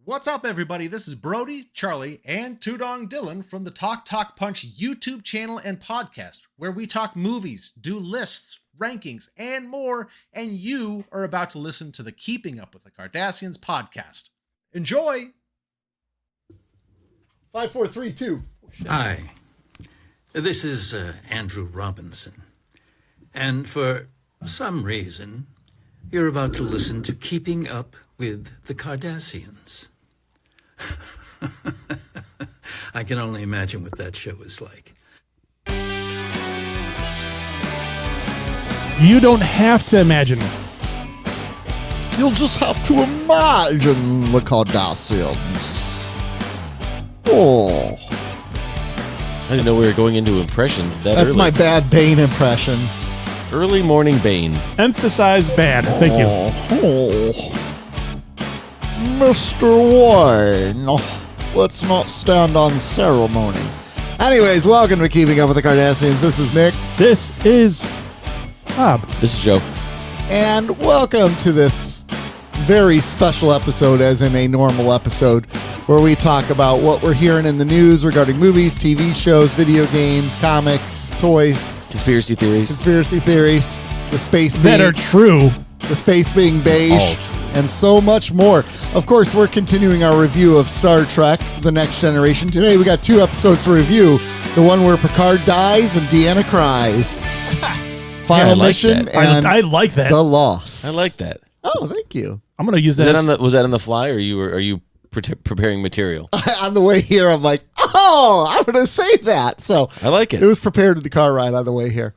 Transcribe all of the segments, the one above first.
What's up, everybody? This is Brody, Charlie, and Tudong Dylan from the Talk Punch YouTube channel and podcast, where we talk movies, do lists, rankings, and more, and you are about to listen to the Keeping Up with the Cardassians podcast. Enjoy! 5, 4, 3, 2. Hi, this is Andrew Robinson, and for some reason, you're about to listen to Keeping Up with the Cardassians. I can only imagine what that show is like. You don't have to imagine it. You'll just have to imagine the Cardassians. Oh. I didn't know we were going into impressions that That's early. my bad Bane impression. Early morning Bane. Emphasize bad. Thank you. Oh. Mr. Wayne, let's not stand on ceremony. Anyways, welcome to Keeping Up with the Cardassians. This is Nick. This is Bob. This is Joe. And welcome to this very special episode, as in a normal episode, where we talk about what we're hearing in the news regarding movies, TV shows, video games, comics, toys, Conspiracy theories. the space That being, are true. the space being beige, All true. and so much more. Of course, we're continuing our review of Star Trek: The Next Generation. Today, we got 2 episodes to review: the one where Picard dies and Deanna cries. Final I like mission that. and I like that. the loss. I like that. Oh, thank you. I'm going to use Is that. that was that on the fly, or are you preparing material? On the way here, I'm like, oh, I'm going to say that. So I like it. It was prepared in the car ride on the way here.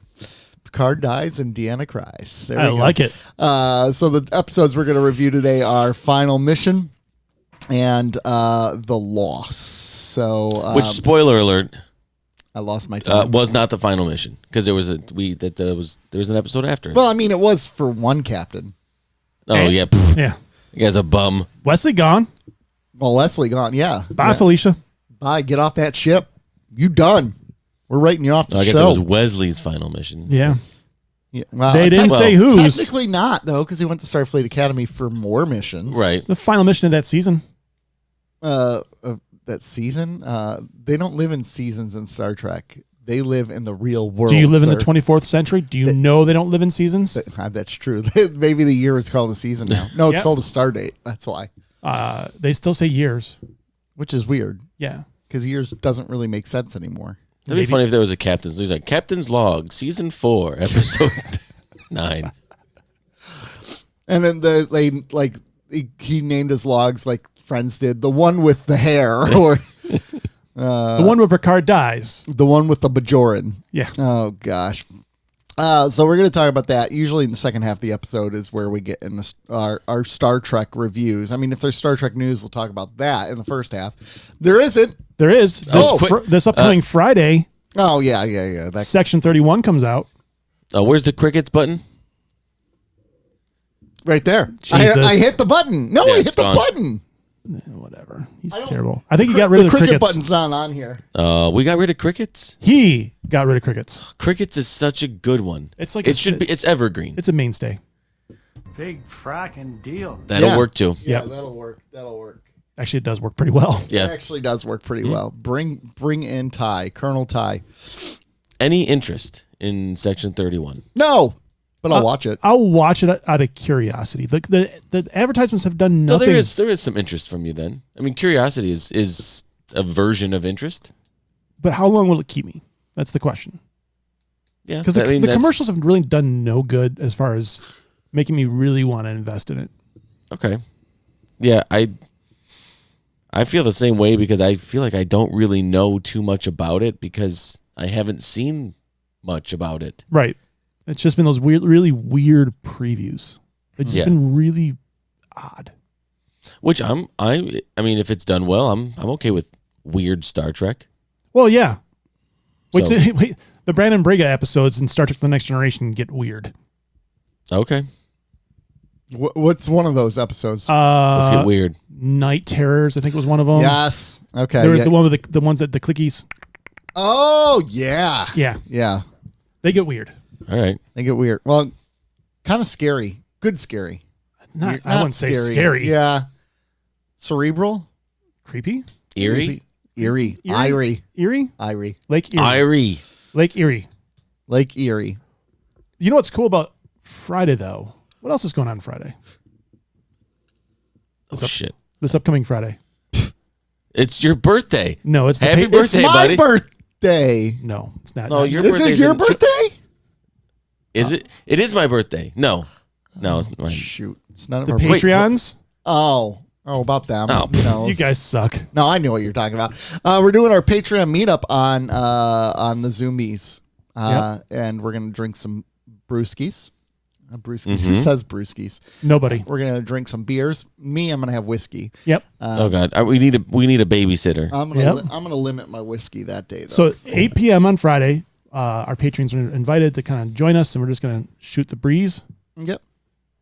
Picard dies and Deanna cries. There I we go. like it. So the episodes we're going to review today are Final Mission and The Loss. So Which, spoiler alert, I lost my time. was not the final mission, because there was an episode after it. Well, I mean, it was for one captain. Oh yeah, pff, Yeah. you guys a bum. Wesley gone. Well, Leslie gone. Yeah. Bye, Yeah. Felicia. Bye. Get off that ship. You done. We're writing you off the I guess show. it was Wesley's final mission. Yeah. Yeah, well, They didn't say whose. Technically not, though, because he went to Starfleet Academy for more missions. Right. The final mission of that season. That season, they don't live in seasons in Star Trek. They live in the real world. Do you live in the sir. 24th century? Do you know they don't live in seasons? That's true. Maybe the year is called a season now. No, it's Yep. called a star date. That's why. They still say years. Which is weird, Yeah. because years doesn't really make sense anymore. That'd be funny if there was a captain's. There's like Captain's Log, season 4, episode 9. And then he named his logs like Friends did. The one with the hair, or The one where Picard dies. the one with the Bajoran. Yeah. Oh gosh. So we're going to talk about that. Usually in the second half of the episode is where we get in our Star Trek reviews. I mean, if there's Star Trek news, we'll talk about that in the first half. There isn't. There is. This upcoming Friday, Oh yeah. That, Section 31 comes out. Where's the crickets button? right there. Jesus. I hit the button. No, Yeah, I hit it's the gone. button. Whatever. He's terrible. I think he got rid of the cricket crickets. button's not on here. We got rid of crickets. He got rid of crickets. Crickets is such a good one. It's like it should be. It's evergreen. It's a mainstay. Big fracking deal. That'll Yeah. work too. Yeah, Yep. that'll work. That'll work. Actually, it does work pretty well. It Yeah. actually does work pretty well. Bring in Ty, Colonel Ty. Any interest in Section 31? No, but I'll watch it. I'll watch it out of curiosity. The advertisements have done No, nothing. there is some interest from you then. I mean, curiosity is a version of interest. But how long will it keep me? That's the question. Yeah, Because I mean, the that's- commercials have really done no good as far as making me really want to invest in it. Okay. Yeah, I feel the same way, because I feel like I don't really know too much about it because I haven't seen much about it. Right. It's just been those really weird previews. It's just Yeah. been really odd. Which I mean, if it's done well, I'm okay with weird Star Trek. Well, yeah. Wait, So- wait, the Brandon Braga episodes in Star Trek: The Next Generation get weird. Okay, What's one of those episodes? let's get weird. Night Terrors, I think was one of them. yes. Okay. There was yeah. the one with the ones that the clickies. Oh yeah. Yeah, Yeah. they get weird. All right. They get weird. Well, kind of scary. Good scary. I wouldn't say scary. Yeah. Cerebral? Creepy? Eerie? Eerie. Erie? Irie. Lake Erie. Irie. Lake Erie. Lake Erie. You know what's cool about Friday, though? What else is going on Friday? Oh, shit. This upcoming Friday. It's your birthday. No, it's the Happy birthday, It's my buddy. birthday. No, it's not. No, your Is birthday's it your in- birthday? Is it? It is my birthday. No, it's not mine. Shoot. It's none of the our Patreons. Oh, about them. Oh, you know. You guys suck. No, I know what you're talking about. We're doing our Patreon meetup on the Zoomies, and we're gonna drink some brewskis. Brewskis. Who says brewskis? Nobody. We're gonna drink some beers. Me, I'm gonna have whiskey. Yep. Oh God, we need a babysitter. I'm gonna limit my whiskey that day. Though. So 8 p.m. on Friday, our patrons are invited to kind of join us, and we're just going to shoot the breeze Yep.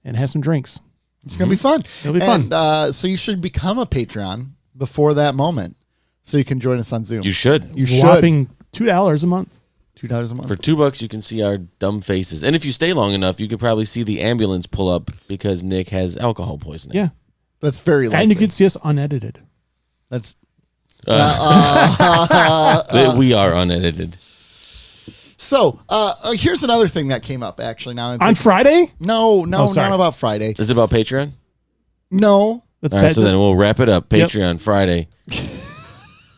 and have some drinks. It's gonna be fun. It'll be fun. And, so you should become a Patreon before that moment, so you can join us on Zoom. You should. You should. Whopping $2 a month. $2 a month. For $2, you can see our dumb faces, and if you stay long enough, you could probably see the ambulance pull up because Nick has alcohol poisoning. Yeah. That's very likely. And you can see us unedited. That's We are unedited. so. Here's another thing that came up actually. Now On Friday? no, Oh, sorry. not about Friday. Is it about Patreon? No. That's All right, bad. so then we'll wrap it up. Yep. Patreon Friday.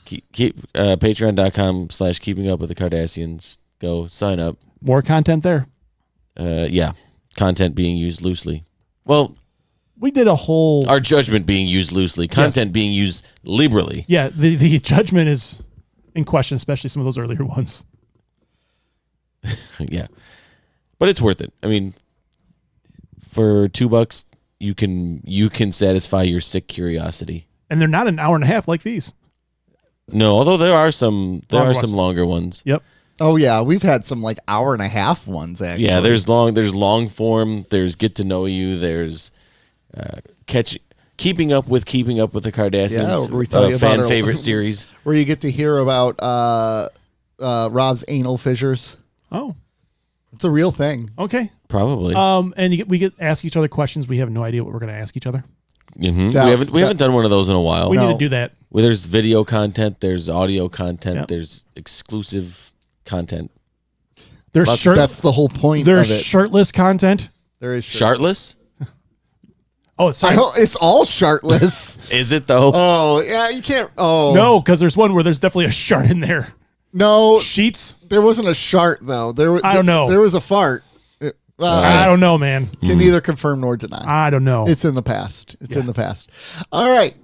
keep patreon.com/keeping up with the Cardassians. Go sign up. More content there. Yeah, content being used loosely. Well, We did a whole... our judgment being used loosely. Content being used liberally. Yeah, the judgment is in question, especially some of those earlier ones. Yeah, but it's worth it. I mean, for $2, you can satisfy your sick curiosity. And they're not an hour and a half like these. No, although there are some Longer some ones. longer ones. Yep. Oh yeah, we've had some like hour and a half ones actually. Yeah, there's long form. There's get to know you. There's keeping up with the Cardassians. Yeah, where we tell you about fan our- favorite series. where you get to hear about Rob's anal fissures. Oh, It's a real thing. okay. Probably. And we get ask each other questions. We have no idea what we're going to ask each other. Mhm. That- We haven't done one of those in a while. We No. need to do that. Well, there's video content. There's audio content. Yep. There's exclusive content. There's That's the whole point there's of it. shirtless content. There is shirt. Shartless? Oh, sorry. It's all shirtless. Is it though? Oh yeah, you can't. Oh No, because there's one where there's definitely a shart in there. no, Sheets? there wasn't a shart though. I don't know. There was a fart. I don't know, man. Can neither confirm nor deny. I don't know. It's in the past. It's in the past. All right.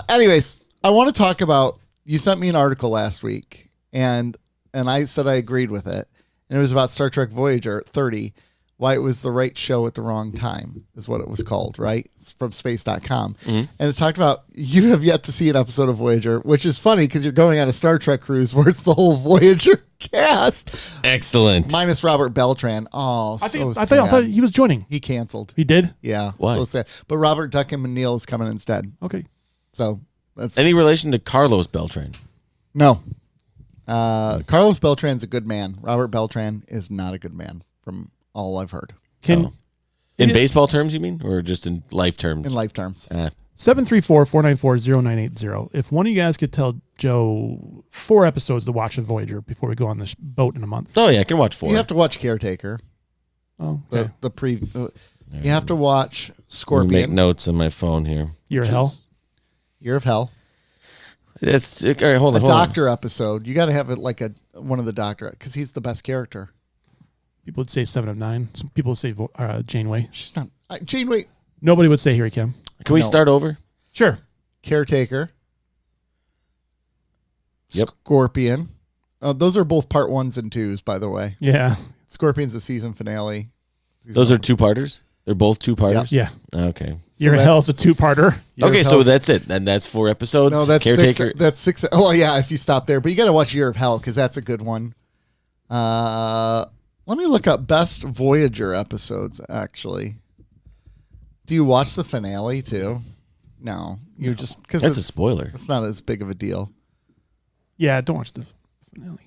Anyways, I want to talk about. You sent me an article last week, and I said I agreed with it, and it was about Star Trek Voyager 30. Why it was the right show at the wrong time is what it was called, right? It's from space.com. And it talked about you have yet to see an episode of Voyager, which is funny because you're going on a Star Trek cruise where it's the whole Voyager cast. Excellent. Minus Robert Beltran. Oh, I so thought sad. he was joining. He canceled. He did? Yeah. Why? So sad. But Robert Duncan McNeil is coming instead. Okay. So that's Any relation to Carlos Beltran? no. Carlos Beltran's a good man. Robert Beltran is not a good man from all I've heard Can In baseball terms, you mean? Or just in life terms? in life terms. 734-494-0980. If one of you guys could tell Joe 4 episodes to watch of Voyager before we go on this boat in a month. Oh, yeah, I can watch 4. You have to watch Caretaker. Oh, okay. You have to watch Let me make Scorpion. notes on my phone here. Year of Hell. Year of Hell. All right, hold on. A doctor episode. You got to have it like one of the doctor because he's the best character. People would say 7 of 9. Some people would say Janeway. She's not Janeway. Nobody would say Here He Came. Can we No. start over? Sure. Caretaker. Yep. Scorpion. Those are both part 1s and 2s, by the way. Yeah. Scorpion's the season finale. Those are 2-parters? They're both 2-parters? Yeah. Okay. Year of that's- Hell is a 2-parter. Year Okay, of so Hell's- that's it. And that's 4 episodes? No, that's Caretaker. 6. That's 6. Oh, yeah, if you stop there. But you got to watch Year of Hell because that's a good one. Let me look up best Voyager episodes, actually. Do you watch the finale, too? No. You just... because That's a spoiler. It's not as big of a deal. Yeah, don't watch the finale.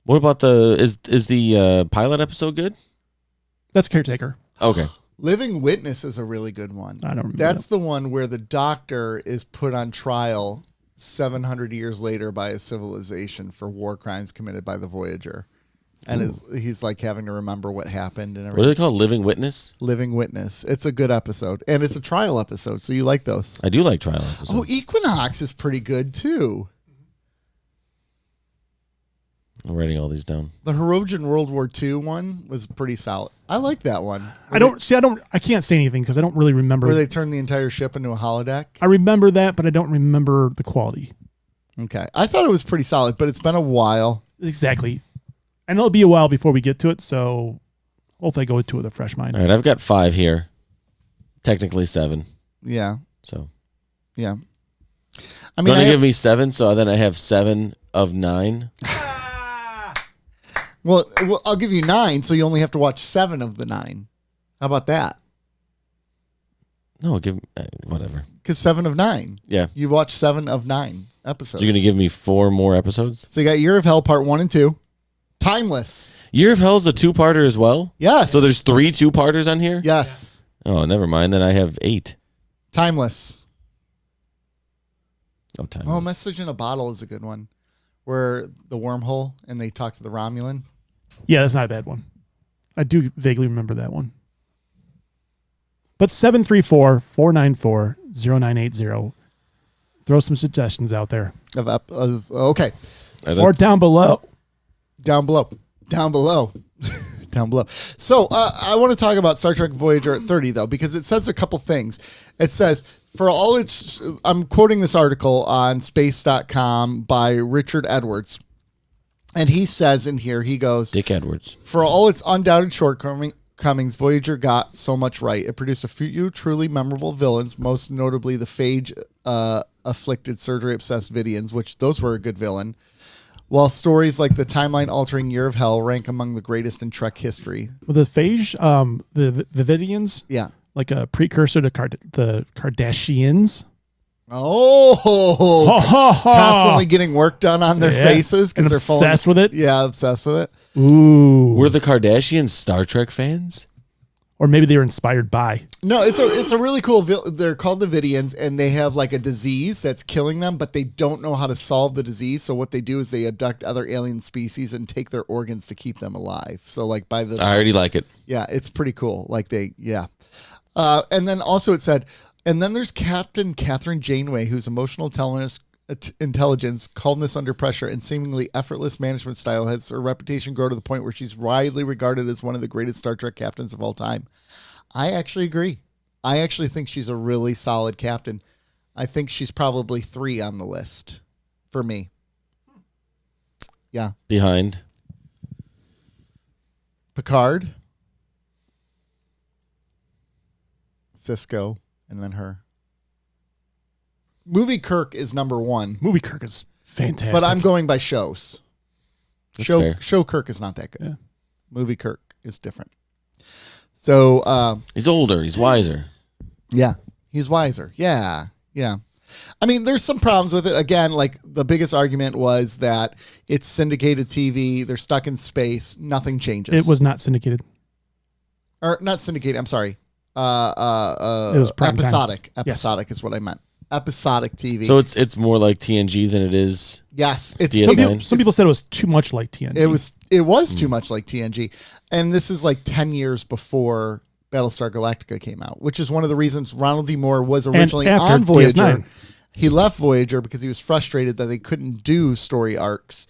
What about is the pilot episode good? That's Caretaker. Okay. Living Witness is a really good one. I don't remember. That's the one where the doctor is put on trial 700 years later by a civilization for war crimes committed by the Voyager. And he's like having to remember what happened and What everything. are they called? Living Witness? Living Witness. It's a good episode. And it's a trial episode, so you like those. I do like trial episodes. Oh, Equinox is pretty good, too. I'm writing all these down. The Hirogen World War II one was pretty solid. I like that one. I can't say anything because I don't really remember. Where they turned the entire ship into a holodeck. I remember that, but I don't remember the quality. Okay. I thought it was pretty solid, but it's been a while. Exactly. And it'll be a while before we get to it, so hopefully I go into it with a fresh mind. All right, I've got 5 here. Technically 7. Yeah. So. Yeah. I mean, Gonna give me 7, so then I have 7 of 9. Well, I'll give you 9, so you only have to watch 7 of the 9. How about that? No, give whatever. Because 7 of 9. Yeah. You watched 7 of 9 episodes. So you're gonna give me 4 more episodes? So you got Year of Hell Part 1 and 2. Timeless. Year of Hell's a 2-parter as well? Yes. So there's 3 2-parters on here? Yes. Oh, never mind. Then I have 8. Timeless. Oh, time. Oh, Message in a Bottle is a good one. Where the wormhole and they talk to the Romulan. Yeah, that's not a bad one. I do vaguely remember that one. But 734-494-0980. Throw some suggestions out there. Okay. Or down below. Down below. Down below. Down below. So I want to talk about Star Trek Voyager 30, though, because it says a couple things. It says, for all its... I'm quoting this article on space.com by Richard Edwards. And he says in here, he goes... Dick Edwards. For all its undoubted shortcomings, Voyager got so much right. It produced a few truly memorable villains, most notably the phage-afflicted, surgery-obsessed Vidians, which those were a good villain. While stories like the timeline-altering Year of Hell rank among the greatest in Trek history. Well, the phage, the Vidians, Yeah. like a precursor to the Cardassians. Oh, constantly getting work done on their faces and because they're obsessed with it. Yeah, obsessed with it. Ooh, Were the Kardashians Star Trek fans? or maybe they were inspired by. No, it's a really cool. They're called the Vidians, and they have like a disease that's killing them, but they don't know how to solve the disease. So what they do is they abduct other alien species and take their organs to keep them alive. So like by the I already like it. yeah, it's pretty cool. Like and then also it said, and then there's Captain Catherine Janeway, whose emotional intelligence, calmness under pressure, and seemingly effortless management style has her reputation grow to the point where she's widely regarded as one of the greatest Star Trek captains of all time. I actually agree. I actually think she's a really solid captain. I think she's probably 3 on the list for me. Yeah. Behind. Picard, Cisco, and then her. Movie Kirk is number 1. Movie Kirk is fantastic. But I'm going by shows. That's fair. Show Kirk is not that good. Yeah. Movie Kirk is different. So He's older. He's wiser. yeah, he's wiser. Yeah. I mean, there's some problems with it. Again, like the biggest argument was that it's syndicated TV. They're stuck in space. Nothing changes. It was not syndicated. Or not syndicated. I'm sorry. It was prime time. episodic. Yes. Episodic is what I meant. Episodic TV. So it's more like TNG than it is. yes, it's DS9. Some people said it was too much like TNG. It was too much like TNG, and this is like 10 years before Battlestar Galactica came out, which is one of the reasons Ronald D. Moore was originally after on Voyager. DS9. He left Voyager because he was frustrated that they couldn't do story arcs.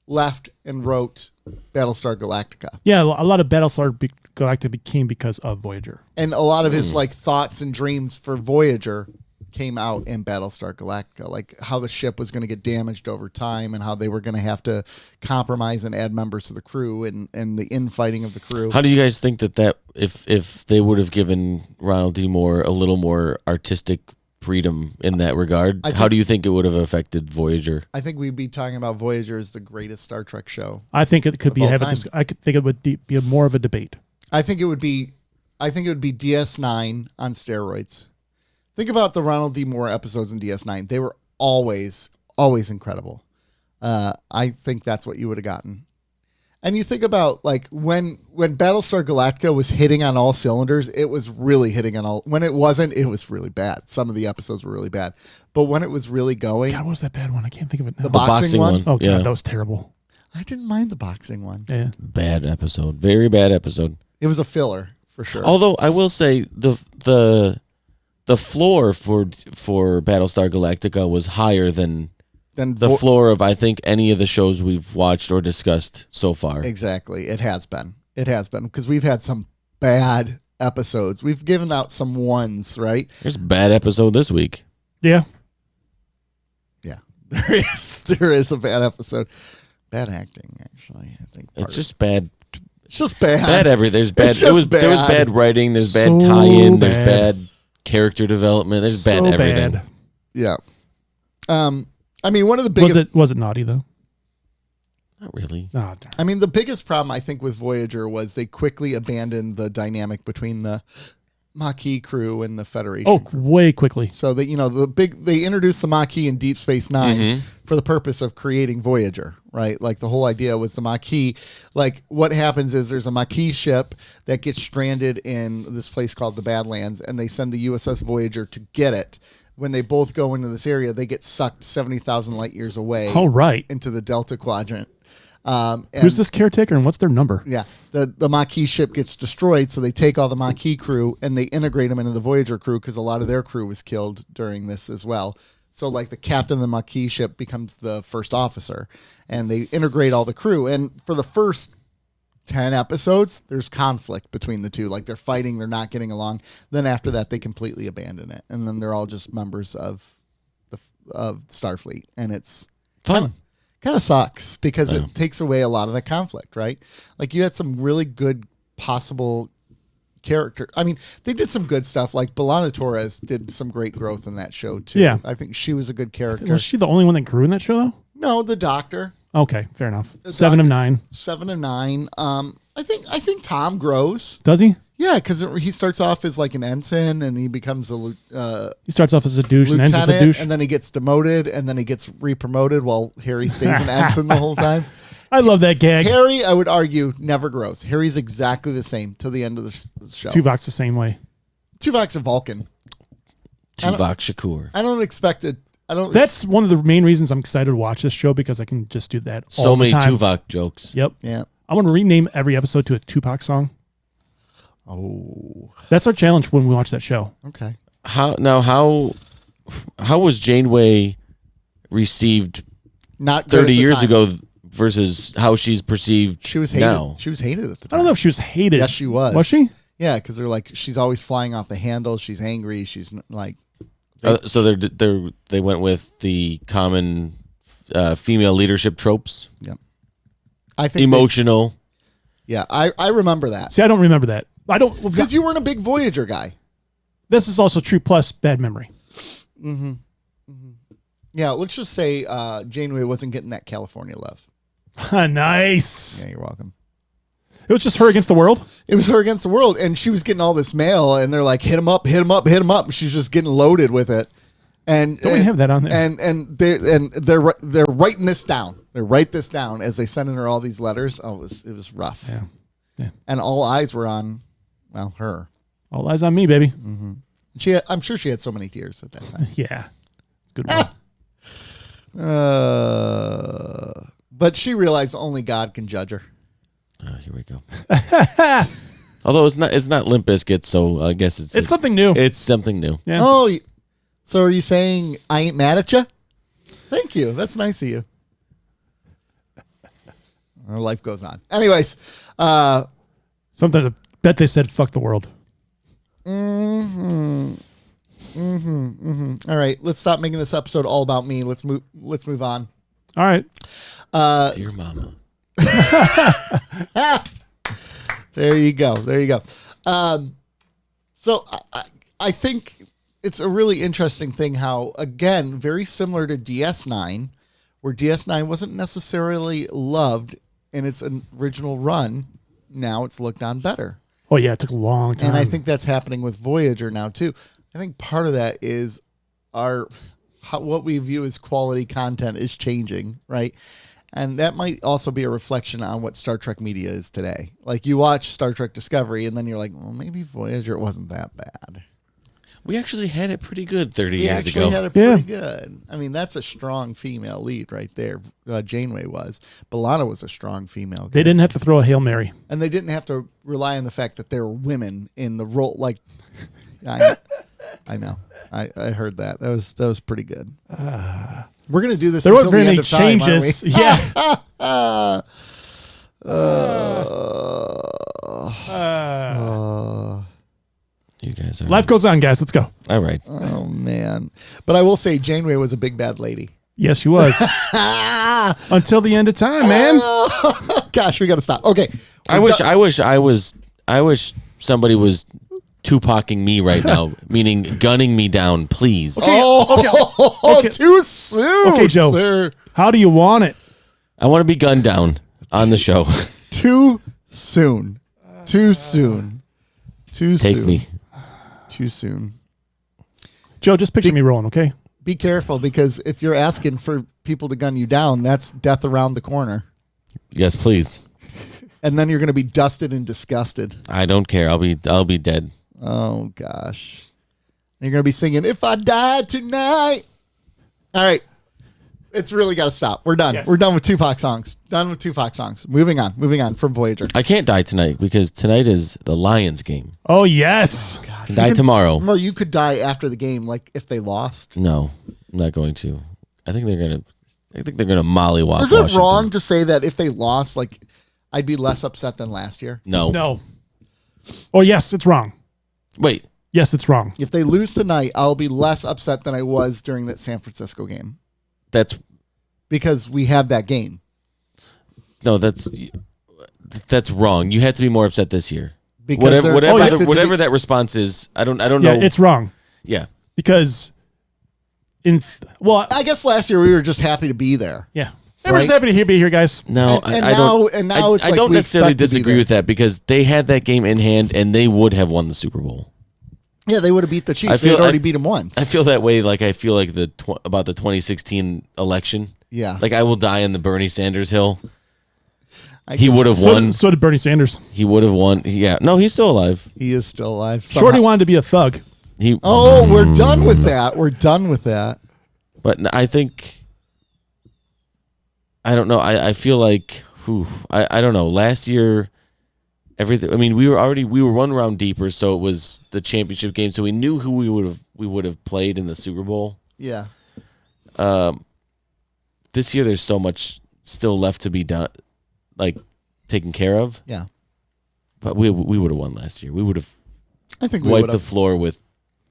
Left and wrote Battlestar Galactica, Yeah, a lot of Battlestar Galactica became because of Voyager. and a lot of his like thoughts and dreams for Voyager came out in Battlestar Galactica, like how the ship was going to get damaged over time and how they were going to have to compromise and add members to the crew and the infighting of the crew. How do you guys think that if they would have given Ronald D. Moore a little more artistic freedom in that regard, how do you think it would have affected Voyager? I think we'd be talking about Voyager as the greatest Star Trek show. I think it could be all have a time. I could think it would be more of a debate. I think it would be DS9 on steroids. Think about the Ronald D. Moore episodes in DS9. They were always incredible. I think that's what you would have gotten. And you think about like when Battlestar Galactica was hitting on all cylinders, it was really hitting on all. When it wasn't, it was really bad. Some of the episodes were really bad, but when it was really going, God, what was that bad one? I can't think of it now. the boxing one. Oh God, Yeah. that was terrible. I didn't mind the boxing one. Yeah. Bad episode. Very bad episode. It was a filler for sure. Although I will say the floor for Battlestar Galactica was higher than Then the floor of I think any of the shows we've watched or discussed so far. Exactly. It has been because we've had some bad episodes. We've given out some ones, right? There's a bad episode this week. Yeah. Yeah, there is a bad episode. Bad acting, actually. I think It's just bad. it's just bad. Bad everything. There's bad. It's just There was bad. bad writing. There's So bad tie-in. There's bad. bad character development. There's So bad everything. bad. Yeah. I mean, one of the biggest. Was it naughty though? Not really. Oh, darn. I mean, the biggest problem I think with Voyager was they quickly abandoned the dynamic between the Maquis crew and the Federation. Oh, way quickly. So that they introduced the Maquis in Deep Space Nine Mm-hmm. for the purpose of creating Voyager, right? Like the whole idea was the Maquis. Like what happens is there's a Maquis ship that gets stranded in this place called the Badlands, and they send the USS Voyager to get it. When they both go into this area, they get sucked 70,000 light years away All right. into the Delta Quadrant. And Who's this caretaker and what's their number? Yeah, the Maquis ship gets destroyed, so they take all the Maquis crew and they integrate them into the Voyager crew because a lot of their crew was killed during this as well. So like the captain of the Maquis ship becomes the first officer, and they integrate all the crew. And for the first 10 episodes, there's conflict between the two. Like they're fighting, they're not getting along. Then after that, they completely abandon it, and then they're all just members of Starfleet, and it's Fun. kind of sucks because Yeah. it takes away a lot of the conflict, right? Like you had some really good possible character. I mean, they did some good stuff. Like B'Elanna Torres did some great growth in that show too. Yeah. I think she was a good character. Was she the only one that grew in that show though? No, the Doctor, Okay, fair enough. The 7 of 9. 7 and 9. I think Tom grows. Does he? Yeah, because he starts off as like an ensign, and he becomes a He starts off as a douche and ends as a lieutenant, douche. and then he gets demoted, and then he gets re-promoted while Harry stays an ensign the whole time. I love that gag. Harry, I would argue, never grows. Harry's exactly the same till the end of the show. Tuvok's the same way. Tuvok's a Vulcan. Tuvok Shakur. I don't expect it. I don't. That's one of the main reasons I'm excited to watch this show because I can just do that all So the many time. Tuvok jokes. Yep. Yeah. I want to rename every episode to a Tupac song. Oh. That's our challenge when we watch that show. Okay. How was Janeway received Not good at 30 the years time. ago versus how she's perceived She was hated. now? She was hated at the I time. don't know if she was hated. Yes, she was. Was she? Yeah, because they're like she's always flying off the handle. She's angry. She's like. So they went with the common female leadership tropes. Yep. I think. Emotional. Yeah, I remember that See, I don't remember that. I don't. because you weren't a big Voyager guy. This is also true plus bad memory. Yeah, let's just say Janeway wasn't getting that California love. Nice. Yeah, you're welcome. It was just her against the world. It was her against the world, and she was getting all this mail, and they're like, hit him up, hit him up, hit him up. She's just getting loaded with it. And Don't we have that on there? And they're writing this down. They write this down as they send in her all these letters. Oh, it was rough. Yeah. Yeah. And all eyes were on, well, her. All eyes on me, baby. I'm sure she had so many tears at that time. Yeah. It's a good one. But she realized only God can judge her. Oh, here we go. Although it's not Limp Bizkit, so I guess It's something new. It's something new. Yeah. Oh, so are you saying I ain't mad at you? Thank you. That's nice of you. Our life goes on. Anyways, Something I bet they said fuck the world. all right, let's stop making this episode all about me. Let's move on. All right. Dear Mama. There you go. So I think it's a really interesting thing how, again, very similar to DS9, where DS9 wasn't necessarily loved in its original run. Now it's looked on better. Oh yeah, it took a long time. And I think that's happening with Voyager now too. I think part of that is what we view as quality content is changing, right? And that might also be a reflection on what Star Trek media is today. Like you watch Star Trek Discovery and then you're like, well, maybe Voyager wasn't that bad. We actually had it pretty good 30 We years actually ago. had it pretty good. I mean, that's a strong female lead right there. Janeway was. B'Elanna was a strong female. They didn't have to throw a Hail Mary. And they didn't have to rely on the fact that there were women in the role. Like, I know. I heard that. That was pretty good. We're gonna do this. There weren't until very the many end of time, aren't changes. we? Yeah. You guys are Life goes on, guys. Let's go. all right. Oh man! But I will say, Janeway was a big bad lady. Yes, she was. Until the end of time, man. Gosh, we got to stop. Okay. I wish somebody was Tupacing me right now, meaning gunning me down, please. Okay. Too soon. Okay, Joe. Sir. How do you want it? I want to be gunned down on the show. Too soon. Too soon. Too Take soon. me. Too soon. Joe, just picture me rolling, okay? Be careful because if you're asking for people to gun you down, that's death around the corner. Yes, please. And then you're going to be dusted and disgusted. I don't care. I'll be dead. Oh, gosh. And you're going to be singing, If I Die Tonight. All right. It's really got to stop. We're done. Yes. We're done with Tupac songs. Done with Tupac songs. Moving on from Voyager. I can't die tonight because tonight is the Lions game. Oh, yes. I can die tomorrow. Well, you could die after the game, like if they lost. No, I'm not going to. I think they're gonna mollywop. Is it Washington. wrong to say that if they lost, like, I'd be less upset than last year? No. No. Oh, yes, it's wrong. Wait. Yes, it's wrong. If they lose tonight, I'll be less upset than I was during that San Francisco game That's because we have that game. no. That's wrong. You had to be more upset this year. Because they're expected to Whatever be- that response is, I don't know. Yeah, it's wrong. Yeah. Because I guess last year we were just happy to be there. yeah. Everyone's Right? happy to be here, guys. No, And I now- don't. and now it's I like don't we necessarily expect to be disagree there. with that because they had that game in hand and they would have won the Super Bowl. Yeah, they would have beat the Chiefs. I feel- They'd already I- beat them once. I feel that way. Like I feel like about the 2016 election. Yeah. Like I will die on the Bernie Sanders hill. I He guess- would have So, won. so did Bernie Sanders. He would have won. Yeah. No, he's still alive. He is still alive. Shorty wanted to be a thug. He. Oh, we're done with that. We're done with that. But I think. I don't know. I feel like. I don't know. Last year, everything. I mean, we were one round deeper, so it was the championship game. So we knew who we would have played in the Super Bowl. Yeah. This year, there's so much still left to be done, like taken care of. Yeah. But we would have won last year. We would have I think we wiped would the have. floor with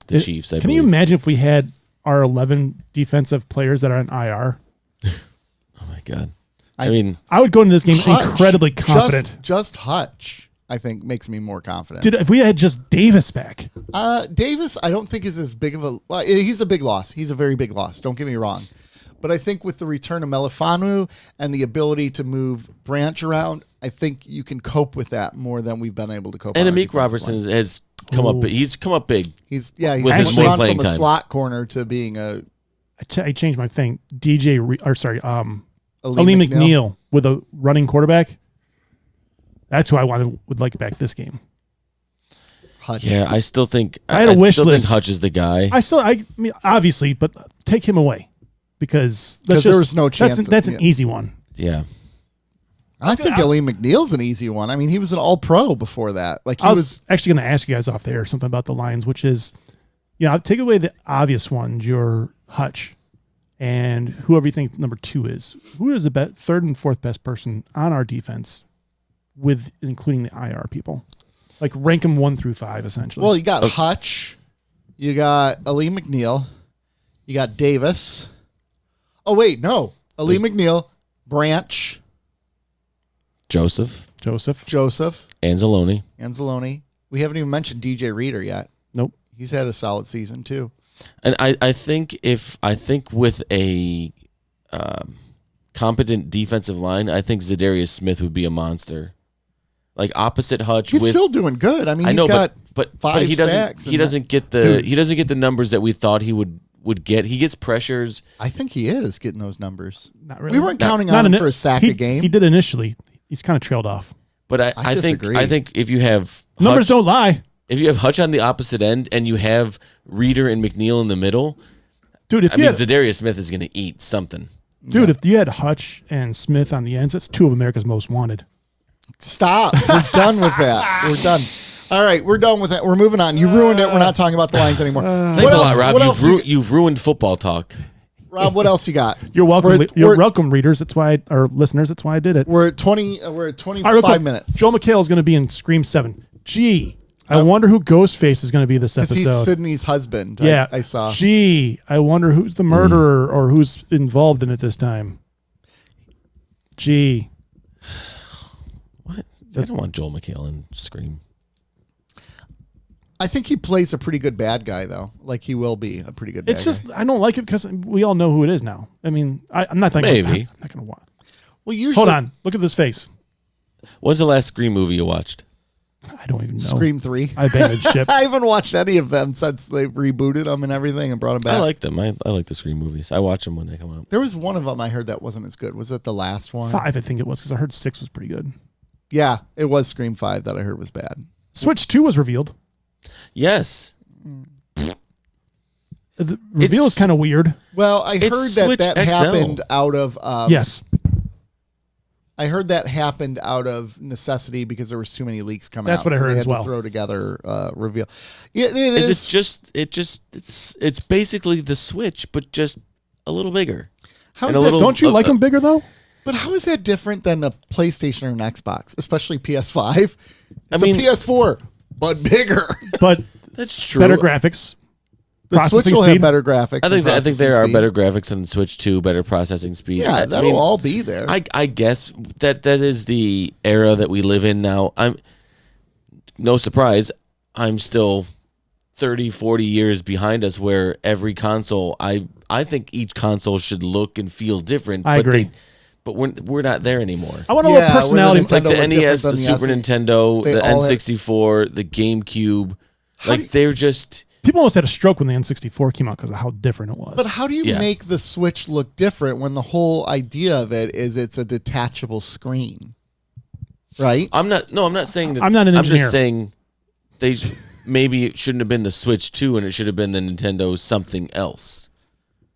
the Chiefs. Can you imagine if we had our 11 defensive players that are on IR? Oh my God! I mean, I would go into this game Hutch. incredibly confident. Just Hutch, I think, makes me more confident. Dude, if we had just Davis back. Davis, I don't think is as big of a. Well, he's a big loss. He's a very big loss. Don't get me wrong, but I think with the return of Melifanu and the ability to move Branch around, I think you can cope with that more than we've been able to cope. and on our Amik defensive Robertson line. has come up. He's come up big. He's with his gone playing from a time. slot corner to being a I changed my thing. Aleem Aleem McNeil with a running quarterback. That's who I would like back this game. Hutch. Yeah, I still think I had a wish still list. think Hutch is the guy. I mean, obviously, but take him away because that's there was no chance That's of- an yeah. easy one. Yeah, I think Aleem McNeil's an easy one. I mean, he was an All-Pro before that. Like he I was. was actually going to ask you guys off there something about the Lions, which is, I'll take away the obvious ones, your Hutch, and whoever you think number 2 is. Who is the third and fourth best person on our defense, with including the IR people? Like rank them 1 through 5, essentially. Well, you got Hutch, you got Aleem McNeil, you got Davis. Oh wait, no, Aleem McNeil, Branch, Joseph Joseph, Anzalone. Anzalone. We haven't even mentioned DJ Reader yet. nope. He's had a solid season too. And I think with a competent defensive line, I think Zadarius Smith would be a monster. Like opposite Hutch, He's with still doing good. I mean, I know, he's got but 5 he sacks doesn't and get the numbers that we thought he would would get. He gets pressures. I think he is getting those numbers. Not really. We weren't counting on him for a sack a game. He did initially. He's kind of trailed off. But I think if you have Numbers don't lie. If you have Hutch on the opposite end and you have Reeder and McNeil in the middle, dude, Zadarius Smith is going to eat something. Dude, if you had Hutch and Smith on the ends, that's 2 of America's most wanted. Stop. We're done with that. We're done. All right, we're done with that. We're moving on. You ruined it. We're not talking about the Lions anymore. Thanks a lot, Rob. You've ruined football talk. Rob, what else you got? You're welcome. You're welcome, readers. That's why, or listeners. That's why I did it. We're at 25 right, minutes. Joel Mchale is going to be in Scream 7. Gee, I wonder who Ghostface is going to be this episode. He's Sydney's husband. Yeah, I saw. Gee, I wonder who's the murderer or who's involved in it this time. Gee, what? I don't want Joel Mchale in Scream. I think he plays a pretty good bad guy, though. Like, he will be a pretty good bad guy. It's just, I don't like it because we all know who it is now. I mean, I'm not thinking. Maybe. I'm not going to watch. Well, usually. Hold on. Look at this face. When's the last Scream movie you watched? I don't even know. Scream 3. I abandoned ship. I haven't watched any of them since they rebooted them and everything and brought them back. I like them. I like the Scream movies. I watch them when they come out. There was one of them I heard that wasn't as good. Was it the last one? 5, I think it was, because I heard 6 was pretty good. Yeah, it was Scream 5 that I heard was bad. Switch 2 was revealed. Yes. The reveal is kind of weird. Well, I heard that XL. happened out of... Yes. I heard that happened out of necessity because there was too many leaks coming out. That's what I heard they had as well. To throw together reveal. It's basically the Switch, but just a little bigger. How and is a that? little, Don't you like them bigger, though? But how is that different than a PlayStation or an Xbox, especially PS5? It's I mean, a PS4, but bigger. But that's true. better graphics. The Switch will have better graphics. I think there are better graphics on the Switch too, better processing speed. Yeah, that'll all be there. I guess that is the era that we live in now. No surprise, I'm still 30, 40 years behind us where every console, I think each console should look and feel different. I agree. But we're not there anymore. I want a little personality. Like the NES, the Super Nintendo, the N64, the GameCube. They're just... People almost had a stroke when the N64 came out because of how different it was. But how do you make the Switch look different when the whole idea of it is it's a detachable screen? Right? I'm not saying that. I'm not an engineer. I'm just saying maybe it shouldn't have been the Switch 2 and it should have been the Nintendo something else.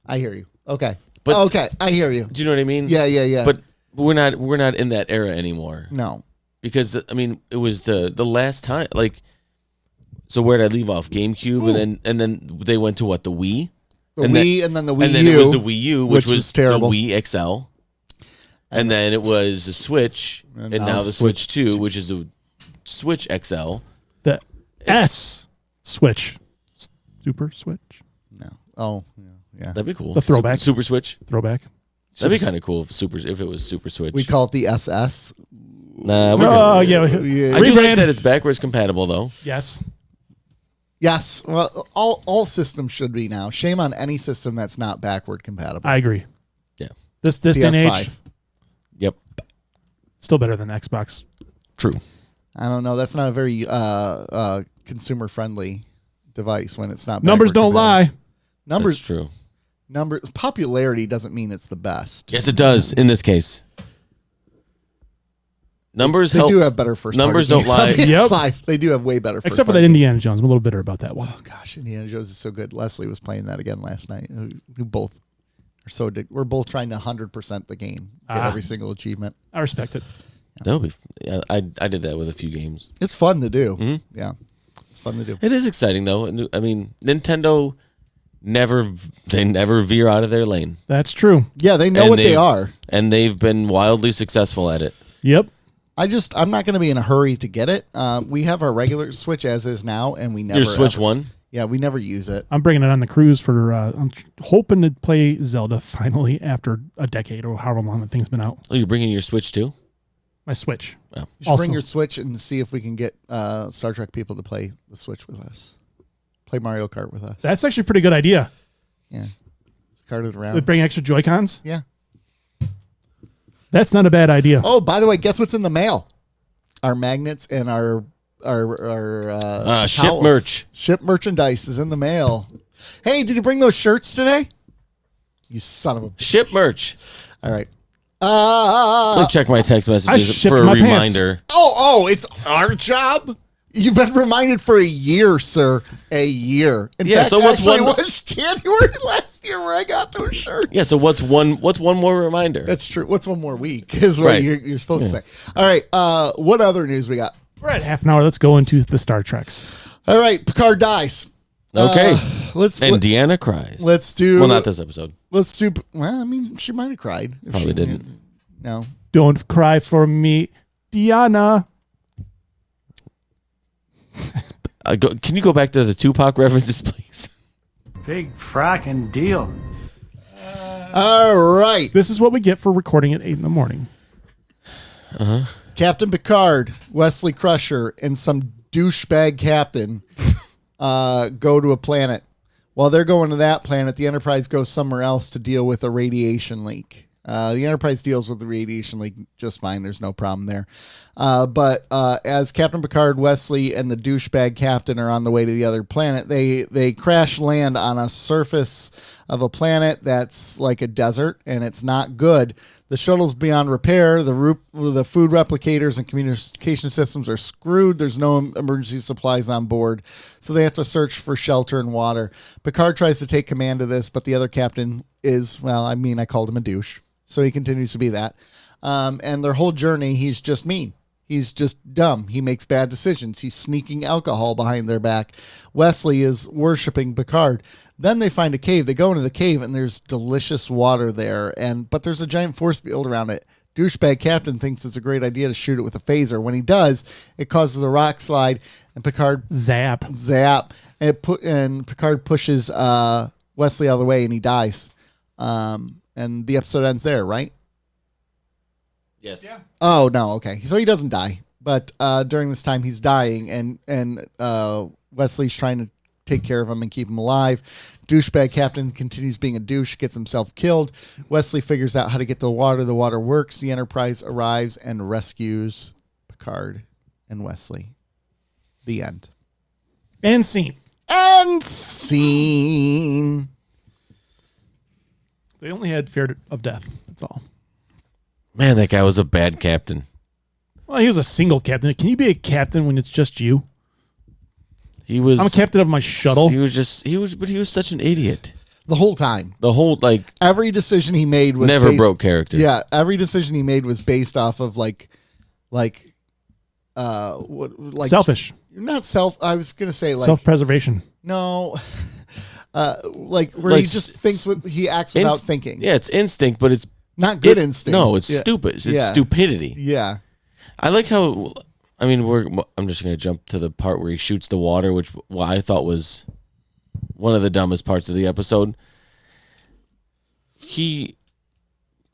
I hear you. Okay. Okay, I hear you. Do you know what I mean? Yeah. But we're not in that era anymore. No. Because I mean, it was the last time. Like, so where did I leave off? GameCube, and then they went to what, the Wii? And then the Wii U. And then it was the Wii U, which was terrible. The Wii XL. And then it was the Switch, and now the Switch 2, which is a Switch XL. The S Switch. Super Switch? No. Oh, yeah. That'd be cool. The throwback. Super Switch. Throwback. That'd be kind of cool if it was Super Switch. We call it the SS. Nah, yeah. I do like that it's backwards compatible, though. Yes. Yes. Well, all systems should be now. Shame on any system that's not backward compatible. I agree. Yeah. This day and age. Yep. Still better than Xbox. True. I don't know. That's not a very consumer friendly device when it's not. Numbers don't lie. Numbers. That's true. Popularity doesn't mean it's the best. Yes, it does in this case. Numbers they help. do have better first. Numbers don't lie. Yep. They do have way better. Except for that Indiana Jones. I'm a little bitter about that one. Oh gosh, Indiana Jones is so good. Leslie was playing that again last night. We both are so we're both trying to 100% the game, get every single achievement. I respect it. That would be. Yeah, I did that with a few games. It's fun to do. Mm-hmm. Yeah, it's fun to do. It is exciting though. I mean, Nintendo never veer out of their lane. That's true. Yeah, they know what they are, and they've been wildly successful at it. Yep. I'm not going to be in a hurry to get it. We have our regular Switch as is now, and we never. Your Switch One? Yeah, we never use it. I'm bringing it on the cruise for. I'm hoping to play Zelda finally after a decade or however long the thing's been out. Oh, you're bringing your Switch too? My Switch. Oh. You should bring your Switch and see if we can get Star Trek people to play the Switch with us. Play Mario Kart with us. That's actually a pretty good idea. Yeah. Just cart it around. They bring extra Joy-Cons? Yeah. That's not a bad idea. Oh, by the way, guess what's in the mail? Our magnets and our ship merch. Ship merchandise is in the mail. Hey, did you bring those shirts today? You son of a... Ship merch. All right. Let me check my text messages shipped for a my pants. reminder. Oh, it's our job? You've been reminded for a year, sir. A year. In Yeah, fact, so what's actually, one- it was January last year where I got those shirts. Yeah, so what's one more reminder? That's true. What's one more week is what Right. you're supposed to say. All right. What other news we got? We're at half an hour. Let's go into the Star Treks. All right. Picard dies. Okay. And Deanna cries. let's do... Well, not this episode. Let's do... Well, I mean, she might have cried. If Probably she didn't. No. Don't cry for me, Diana. Can you go back to the Tupac references, please? Big fracking deal. All right. This is what we get for recording at 8 in the morning. Captain Picard, Wesley Crusher, and some douchebag captain go to a planet. While they're going to that planet, the Enterprise goes somewhere else to deal with a radiation leak. The Enterprise deals with the radiation leak just fine. There's no problem there. But as Captain Picard, Wesley, and the douchebag captain are on the way to the other planet, they crash land on a surface of a planet that's like a desert, and it's not good. The shuttle's beyond repair. The food replicators and communication systems are screwed. There's no emergency supplies on board, so they have to search for shelter and water. Picard tries to take command of this, but the other captain is, I called him a douche, so he continues to be that. And their whole journey, he's just mean. He's just dumb. He makes bad decisions. He's sneaking alcohol behind their back. Wesley is worshiping Picard. Then they find a cave. They go into the cave, and there's delicious water there. But there's a giant force field around it. Douchebag captain thinks it's a great idea to shoot it with a phaser. When he does, it causes a rock slide, and Picard Zap. and Picard pushes Wesley out of the way, and he dies. And the episode ends there, right? Yes. Yeah. Oh, no. Okay. So he doesn't die. But during this time, he's dying, and Wesley's trying to take care of him and keep him alive. Douchebag captain continues being a douche, gets himself killed. Wesley figures out how to get to the water. The water works. The Enterprise arrives and rescues Picard and Wesley. The end. And scene. And scene. They only had fear of death. That's all. Man, that guy was a bad captain. Well, he was a single captain. Can you be a captain when it's just you? He was. I'm a captain of my shuttle. He was such an idiot. The whole time. Every decision he made was never broke character. Yeah, every decision he made was based off of like selfish. Not self. I was gonna say like self-preservation. No, where he just thinks he acts without thinking. Yeah, it's instinct, but it's not good instinct. No, it's stupid. It's stupidity. Yeah, I like how. I mean, I'm just gonna jump to the part where he shoots the water, which I thought was one of the dumbest parts of the episode. He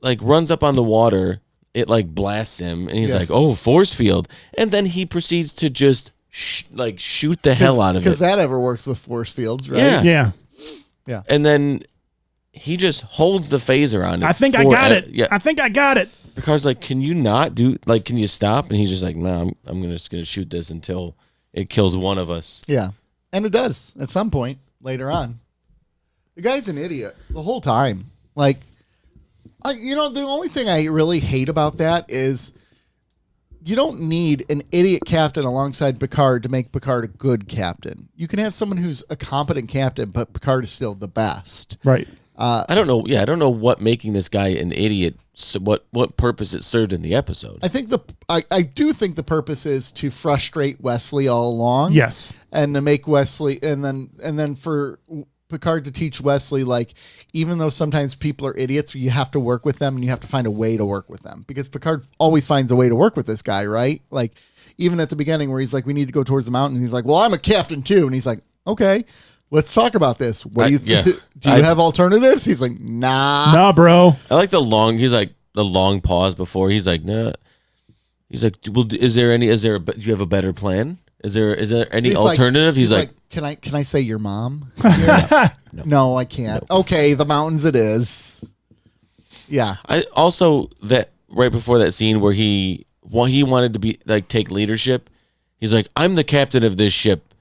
runs up on the water. It blasts him, and he's like, "Oh, force field!" And then he proceeds to just shoot the hell out of it. Because that ever works with force fields, right? Yeah. And then he just holds the phaser on it. I think I got it. Yeah. I think I got it. Picard's like, "Can you not do? Can you stop?" And he's just like, "No, I'm just gonna shoot this until it kills one of us." Yeah, and it does at some point later on. The guy's an idiot the whole time. The only thing I really hate about that is you don't need an idiot captain alongside Picard to make Picard a good captain. You can have someone who's a competent captain, but Picard is still the best. Right. I don't know. Yeah, I don't know what making this guy an idiot. What purpose it served in the episode. I think I do think the purpose is to frustrate Wesley all along. Yes. And to make Wesley and then for Picard to teach Wesley, even though sometimes people are idiots, you have to work with them and you have to find a way to work with them, because Picard always finds a way to work with this guy, right? Even at the beginning where he's like, we need to go towards the mountain. And he's like, well, I'm a captain too. And he's like, okay, let's talk about this. What do you think? Do you have alternatives? He's like, nah, bro. I like the long pause before he's like, nah. He's like, well, do you have a better plan? Is there any alternative? He's like, can I say your mom? No, I can't. No. Okay, the mountains it is. Yeah. I also, that right before that scene where he wanted to be take leadership, he's like, I'm the captain of this ship.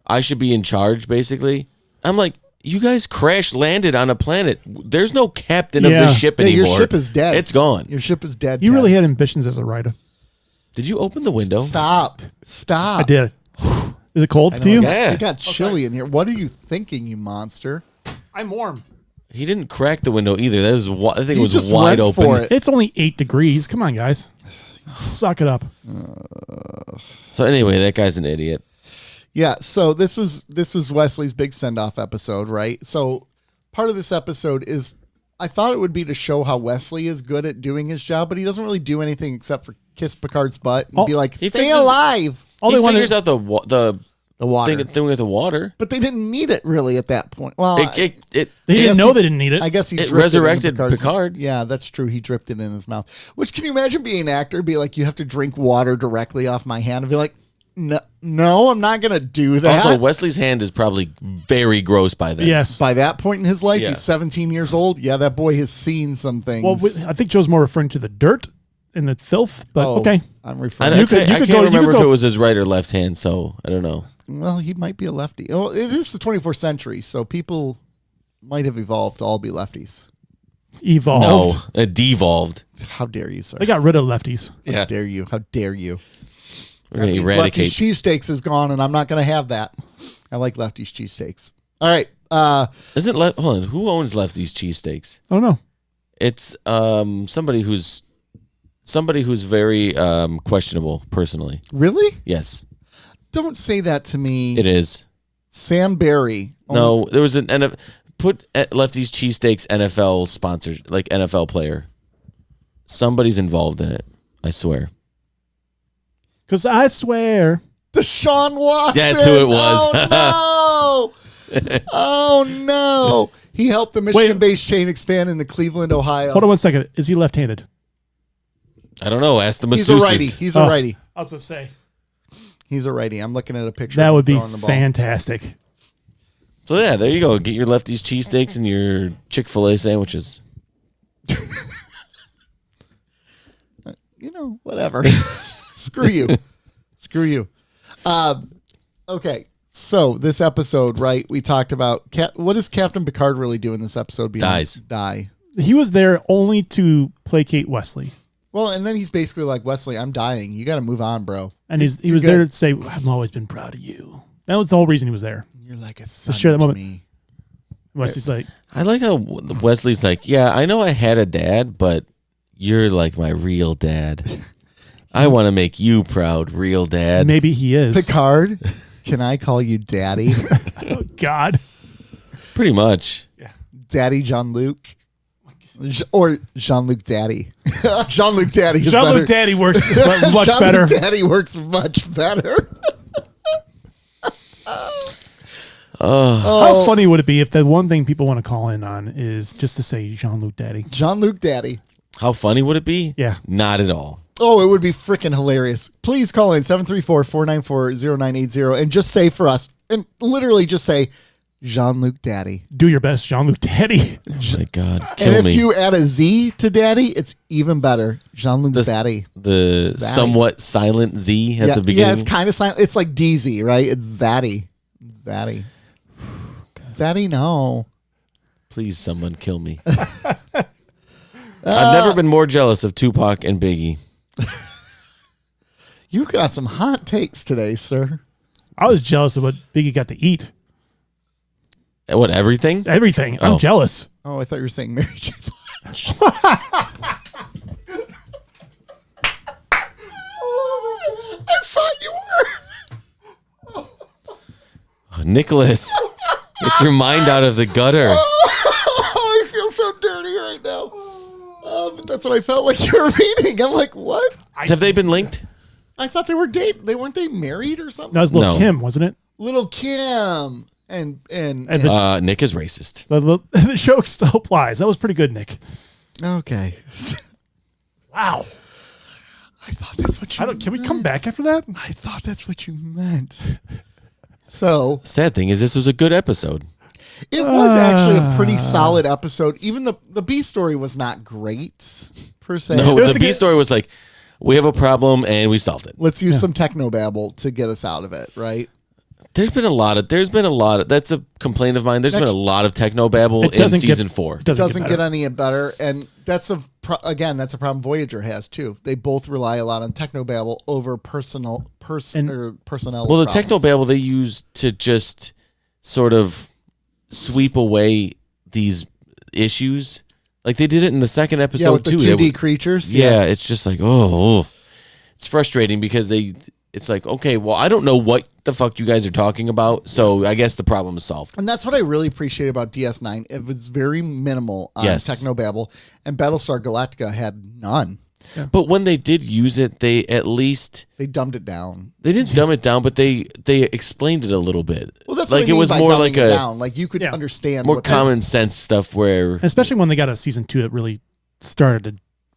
I should be in charge, basically. I'm like, You guys crash landed on a planet. There's no captain of Yeah. this ship Yeah, anymore. your ship is dead. It's gone. Your ship is dead. You Ted. really had ambitions as a writer. Did you open the window? Stop. I did. Is it cold I to you? Yeah. It got chilly in here. What are you thinking, you monster? I'm warm. He didn't crack the window either. That was I think it He was just wide went open. for it. It's only 8 degrees. Come on, guys. Suck it up. So anyway, that guy's an idiot. Yeah, so this was Wesley's big send-off episode, right? So part of this episode is I thought it would be to show how Wesley is good at doing his job, but he doesn't really do anything except for kiss Picard's butt and be like, he "Stay fixes- alive." All He they wanted- figures out the water. thing with the water. But they didn't need it really at that point. Well, It They I didn't guess know he- they didn't need it. I guess he It dripped resurrected into Picard's Picard. mouth. Yeah, that's true. He dripped it in his mouth. Which, can you imagine being an actor, be like, you have to drink water directly off my hand, and be like, no, I'm not going to do that. Also, Wesley's hand is probably very gross by then. Yes. By that point in his life, Yeah. he's 17 years old. Yeah, that boy has seen some things. Well, I think Joe's more referring to the dirt and the filth, but Oh, okay. I'm I, referring. I You could can't go- you remember could if go- it was his right or left hand, so I don't know. Well, he might be a lefty. Oh, it is the 24th century, so people might have evolved to all be lefties. Evolved. No, it devolved. How dare you, sir? They got rid of lefties. How dare you? How dare you? We're going to That means eradicate. Lefty's cheesesteaks is gone, and I'm not going to have that. I like Lefty's cheesesteaks. All right. Isn't hold on? Who owns Lefty's cheesesteaks? Oh, no. It's somebody who's very questionable personally. Really? Yes, Don't say that to me. it is. Sam Barry. No, there was put Lefty's cheesesteaks NFL sponsor, like NFL player. Somebody's involved in it. I swear. Because I swear. Deshaun Watson. That's who it was. Oh, no. Oh, no. He helped the Michigan-based chain expand into Cleveland, Ohio. Hold on 1 second. Is he left-handed? I don't know. Ask the He's a masseuses. righty. He's a Oh. righty. I was going to say. He's a righty. I'm looking at a picture. That of him would be throwing the ball. fantastic. So yeah, there you go. Get your Lefty's cheesesteaks and your Chick-fil-A sandwiches. You know, whatever. Screw you. Screw you. Okay. So this episode, right? We talked about what does Captain Picard really do in this episode? Dies. Die. He was there only to placate Wesley. Well, and then he's basically like, Wesley, I'm dying. You got to move on, bro. And he was there to say, I've always been proud of you. That was the whole reason he was there. You're like a son share that to moment. me. Wesley's like, I like how Wesley's like, yeah, I know I had a dad, but you're like my real dad. I want to make you proud, real dad. maybe he is. Picard, can I call you Daddy? Oh, God. Pretty much. Daddy Jean-Luc? Or Jean-Luc Daddy. Jean-Luc Daddy is Jean-Luc better. Daddy works much Jean-Luc better. Daddy works much better. How funny would it be if the one thing people want to call in on is just to say Jean-Luc Daddy? Jean-Luc Daddy. How funny would it be? Yeah. Not at all. Oh, it would be freaking hilarious. Please call in 734-494-0980 and just say for us, and literally just say Jean-Luc Daddy. Do your best, Jean-Luc Daddy. Oh my God. And Kill if me. you add a Z to Daddy, it's even better. Jean-Luc Daddy. The somewhat silent Z at Yeah, the beginning. yeah, it's kind of silent. It's like DZ, right? It's Zaddy. Zaddy. Zaddy, no. Please, someone kill me. I've never been more jealous of Tupac and Biggie. You got some hot takes today, sir. I was jealous of what Biggie got to eat. What, everything? Everything. Oh. I'm jealous. Oh, I thought you were saying Mary J. Blige. I thought you were. Nicholas, get your mind out of the gutter. Oh, I feel so dirty right now. But that's what I felt like you were reading. I'm like, what? Have they been linked? I thought they were weren't they married or something? That was Lil No. Kim, wasn't it? Little Kim and Nick is racist. The show still applies. That was pretty good, Nick. okay. Wow. I thought that's what you. Can we come back after that? I thought that's what you meant. So Sad thing is, this was a good episode. it was actually a pretty solid episode. Even the B story was not great per se. No, was the a B good- story was like, we have a problem and we solved it. Let's use some technobabble to get us out of it, right? There's been a lot of. That's a complaint of mine. There's been a lot of technobabble It in doesn't season get- 4. Doesn't get any better, and that's a problem Voyager has too. They both rely a lot on technobabble over personnel. Well, the problems. technobabble they use to just sort of sweep away these issues. Like they did it in the second episode with the too. 2D creatures. Yeah, it's just like it's frustrating because it's like, okay, well, I don't know what the fuck you guys are talking about, so I guess the problem is solved. And that's what I really appreciate about DS9. It was very minimal on technobabble, and Battlestar Galactica had none. Yeah. But when they did use it, they at least They dumbed it down. they didn't dumb it down, but they explained it a little bit. Well, that's like what I mean it was by more dumbing like it a down. Like you could understand more what common sense stuff where Especially when they got a season 2 that really started to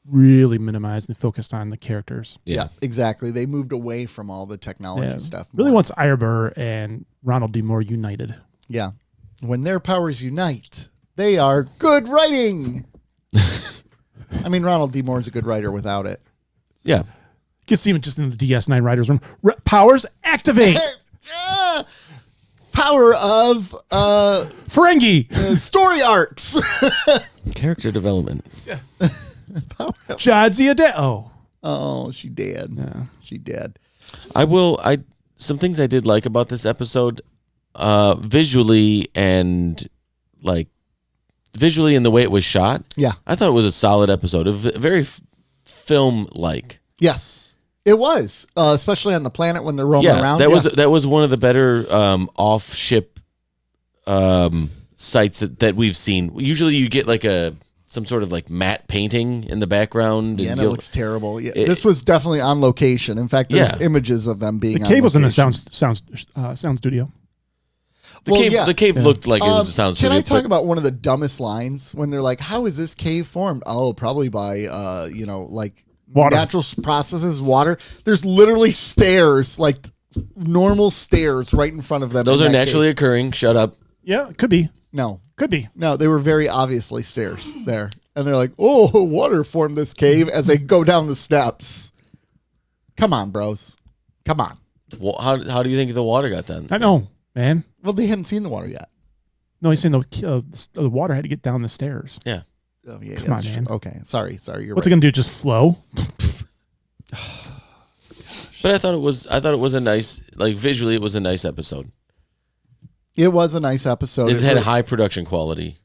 really minimize and focused on the characters. Yeah, exactly. They moved away from all the technology stuff. Really, more. once Iyer and Ronald D. Moore united. Yeah. When their powers unite, they are good writing. I mean, Ronald D. Moore's a good writer without it. yeah. You can see him just in the DS9 writers' room. Powers activate. Power of Ferengi. story arcs. Character development. Jadzia Deo. Oh, she did. Yeah. She did. Some things I did like about this episode, visually and in the way it was shot. Yeah. I thought it was a solid episode. Very film-like. Yes, it was. Especially on the planet when they're roaming around. That was one of the better off-ship sites that we've seen. Usually you get like some sort of like matte painting in the background. Yeah, and it looks terrible. Yeah, this was definitely on location. In fact, there's images of them being. The cave was in a location. sound studio. The cave looked like it was a sound studio. Can I talk about one of the dumbest lines when they're like, "How is this cave formed?" Oh, probably by like water. Natural processes, water. There's literally stairs, like normal stairs, right in front of them. Those are naturally occurring. Shut up. Yeah, it could be. No. Could be. No, they were very obviously stairs there. And they're like, oh, water formed this cave as they go down the steps. Come on, bros. Come on. Well, how do you think the water got done? I know, man. Well, they hadn't seen the water yet. No, he's saying the water had to get down the stairs. Yeah. Oh, yeah. Come on, that's man. true. Okay. Sorry. You're What's right. it going to do? Just flow? But I thought it was a nice, like visually, it was a nice episode. It was a nice episode. It had a high production quality.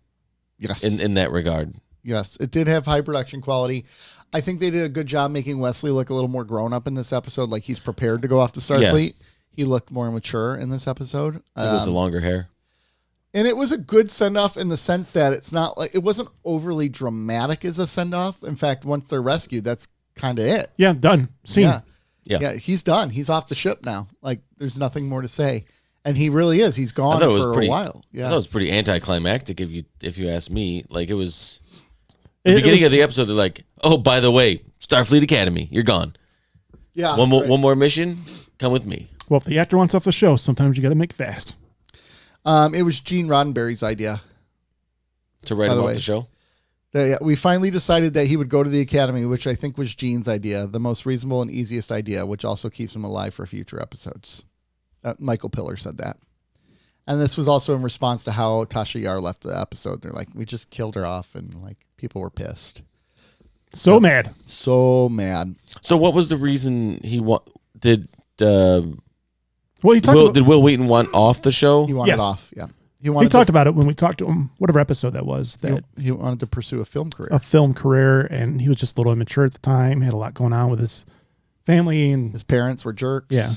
Yes. In that regard. Yes, it did have high production quality. I think they did a good job making Wesley look a little more grown up in this episode. Like he's prepared to go off to Starfleet. Yeah. He looked more mature in this episode. It was the longer hair. And it was a good send off in the sense that it's not like it wasn't overly dramatic as a send off. In fact, once they're rescued, that's kind of it. Yeah, done. Scene. Yeah. He's done. He's off the ship now. Like there's nothing more to say. And he really is. He's gone for a while. Yeah. I thought it was pretty anticlimactic if you ask me. Like it was It beginning was- of the episode, they're like, "Oh, by the way, Starfleet Academy, you're gone. Yeah. One right. more mission. Come with me." Well, if the actor wants off the show, sometimes you got to make fast. It was Gene Roddenberry's idea. To write By him the off way. the show. We finally decided that he would go to the academy, which I think was Gene's idea, the most reasonable and easiest idea, which also keeps him alive for future episodes. Michael Piller said that. And this was also in response to how Tasha Yar left the episode. They're like, we just killed her off, and like people were pissed. So mad. So mad. So what was the reason did Well, he talked about, did Will Wheaton want off the show? He wanted Yes. off. Yeah. he talked about it when we talked to him, whatever episode that was, that he wanted to pursue a film career. a film career, and he was just a little immature at the time, had a lot going on with his family, and His parents were jerks. yeah.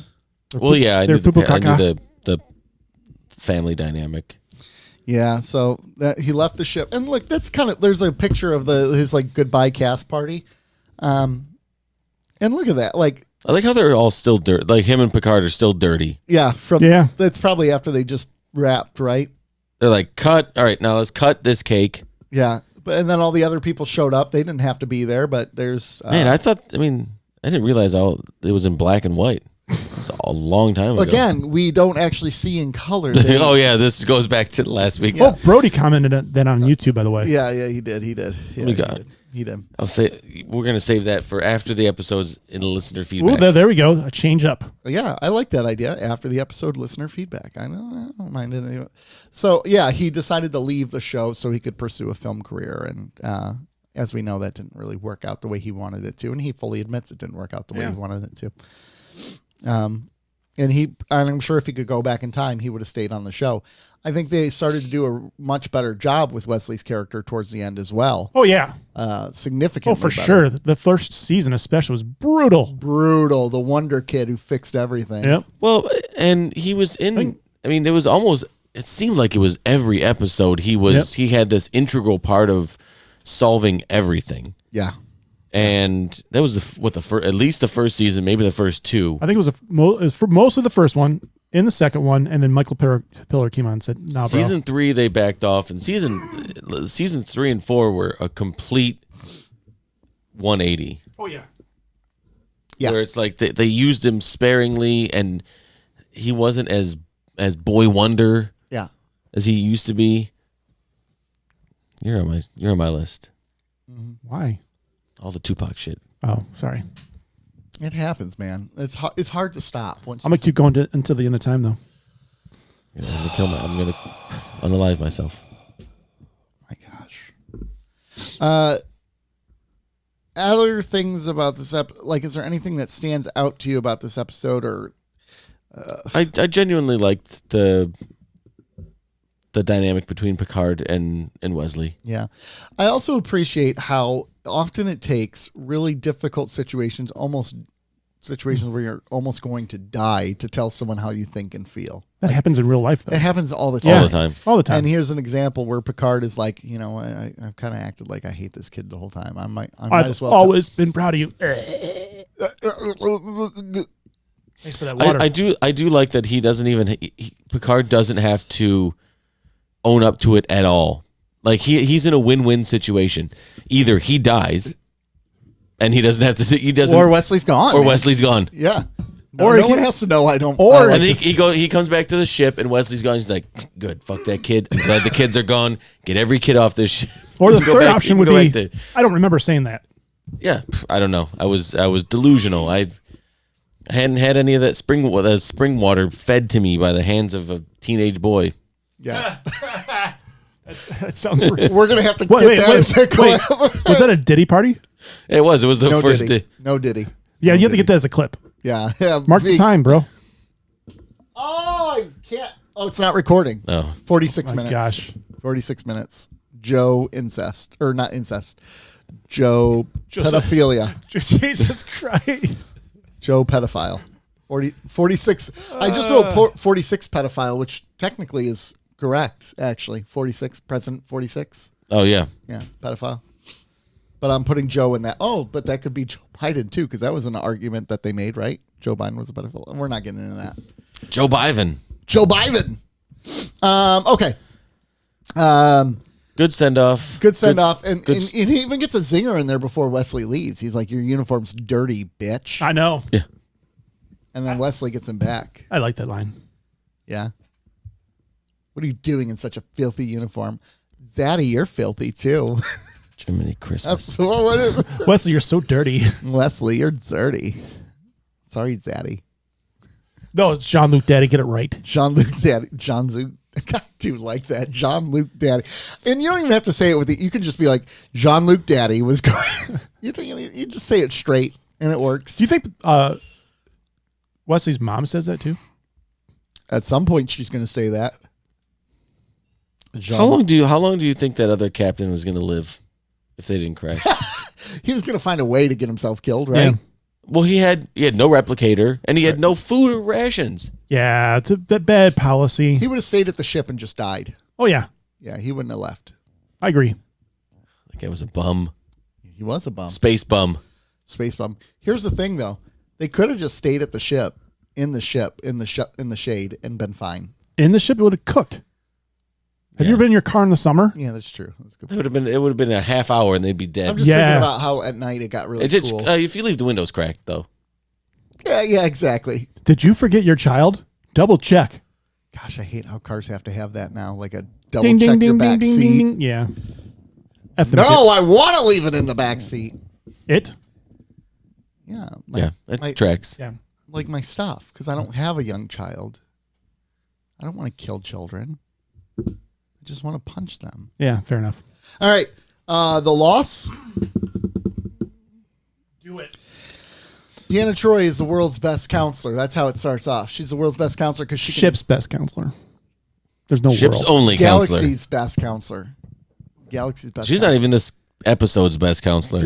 Well, yeah, I They're knew the poo-poo-caca. family dynamic. Yeah, so that he left the ship, and look, that's kind of there's a picture of his like goodbye cast party, and look at that, like I like how they're all still dirty. Like him and Picard are still dirty. yeah, Yeah. that's probably after they just wrapped, right? They're like, cut. All right, now let's cut this cake. Yeah, but and then all the other people showed up. They didn't have to be there, but there's Man, I didn't realize it was in black and white. It's a long time ago. Again, we don't actually see in color. Oh yeah, this goes back to last week's. Oh, Brody commented that on YouTube, by the way. Yeah, he did. Yeah, We got it. He did. I'll say we're gonna save that for after the episodes in the listener feedback. Ooh, there we go. A change up. Yeah, I like that idea. After the episode, listener feedback. I don't mind it. Anyway. So yeah, he decided to leave the show so he could pursue a film career, and as we know, that didn't really work out the way he wanted it to, and he fully admits it didn't work out the way he wanted it to. And I'm sure if he could go back in time, he would have stayed on the show. I think they started to do a much better job with Wesley's character towards the end as well. Oh, yeah. Significantly Oh, for better. sure. The first season especially was brutal. Brutal. The Wonder Kid who fixed everything. Yep. Well, and he was in. I mean, it was almost. It seemed like it was every episode. He was. He had this integral part of solving everything. Yeah. And that was at least the first season, maybe the first two. I think it was for most of the first one, in the second one, and then Michael Pillar came on and said, "No, bro." Season 3 they backed off, and season 3 and 4 were a complete 180. Oh yeah. Yeah. Where it's like they used him sparingly, and he wasn't as boy wonder Yeah. as he used to be. You're on my list. Why? All the Tupac shit. Oh, sorry. It happens, man. It's hard to stop. Once I'm gonna keep going until the end of time, though. I'm gonna unalive myself. My gosh. Other things about this is there anything that stands out to you about this episode, or? I genuinely liked the dynamic between Picard and Wesley. Yeah. I also appreciate how often it takes really difficult situations where you're almost going to die to tell someone how you think and feel. That happens in real life, though. It happens all the time. All the time. All the time. And here's an example where Picard is like, I've kind of acted like I hate this kid the whole time. I might I've as well always been proud of you. Thanks for that water. I do like that he doesn't even Picard doesn't have to own up to it at all. Like he's in a win-win situation. Either he dies and he doesn't have to or Wesley's gone. or man. Wesley's gone. Yeah. Or No one has to know I don't. or- I like And this. he comes back to the ship and Wesley's gone. He's like, good, fuck that kid. I'm glad the kids are gone. Get every kid off this ship. Or the You can go third back- option you would can go be, back to- I don't remember saying that. yeah, I don't know. I was delusional. I hadn't had any of that spring water fed to me by the hands of a teenage boy. Yeah. That sounds weird. We're going to have to get that as a collab. Was that a Diddy party? It was the No first Diddy. day. No Diddy. Yeah, you have to get that as a clip. Yeah. Mark the time, bro. Oh, I can't. Oh, it's not recording. Oh, 46 My minutes. gosh. 46 minutes. Joe incest. Or not incest. Joe Just- pedophilia. Jesus Christ. Joe pedophile. 46. I just wrote 46 pedophile, which technically is correct, actually. 46, President 46. oh yeah. Yeah, pedophile. But I'm putting Joe in that. Oh, but that could be Joe Biden, too, because that was an argument that they made, right? Joe Biden was a pedophile. We're not getting into that. Joe Biden. Joe Biden. Okay. Good send off. Good send off. And good he even gets a zinger in there before Wesley leaves. He's like, your uniform's dirty, bitch. I know. Yeah. And then Wesley gets him back. I like that line. Yeah. What are you doing in such a filthy uniform? Daddy, you're filthy too. Jiminy Christmas. So what is Wesley, you're so dirty. Wesley, you're dirty. Sorry, Daddy. No, it's Jean-Luc Daddy. Get it right. Jean-Luc Daddy. Jean-Luc. I do like that. Jean-Luc Daddy. And you don't even have to say it with it. You can just be like, Jean-Luc Daddy was going. You just say it straight and it works. Do you think Wesley's mom says that too? At some point, she's going to say that. How long do you think that other captain was going to live if they didn't crash? He was going to find a way to get himself killed, right? Yeah. Well, he had no replicator and he had no food or rations. Yeah, it's a bad policy. He would have stayed at the ship and just died. Oh, yeah. Yeah, he wouldn't have left. I agree. That guy was a bum. He was a bum. Space bum. Space bum. Here's the thing, though. They could have just stayed at the ship, in the shade, and been fine. In the ship, it would have cooked. Have you ever been in your car in the summer? Yeah, that's true. That's a good. It would have been a half hour and they'd be dead. I'm just Yeah. thinking about how at night it got really It just, cool. if you leave the windows cracked though. Yeah, exactly. Did you forget your child? Double check. Gosh, I hate how cars have to have that now. Like a double Ding, check ding, your ding, back ding, ding, seat. ding, ding. Yeah. F them No, I want to leave it in the back seat. It? Yeah. Yeah, it tracks. Yeah. Like my stuff, because I don't have a young child. I don't want to kill children. I just want to punch them. Yeah, fair enough. All right. The loss. Do it. Deanna Troi is the world's best counselor. That's how it starts off. She's the world's best counselor because she Ship's best counselor. There's no Ship's world. only counselor. Galaxy's best counselor. Galaxy's best. She's not even this episode's best counselor.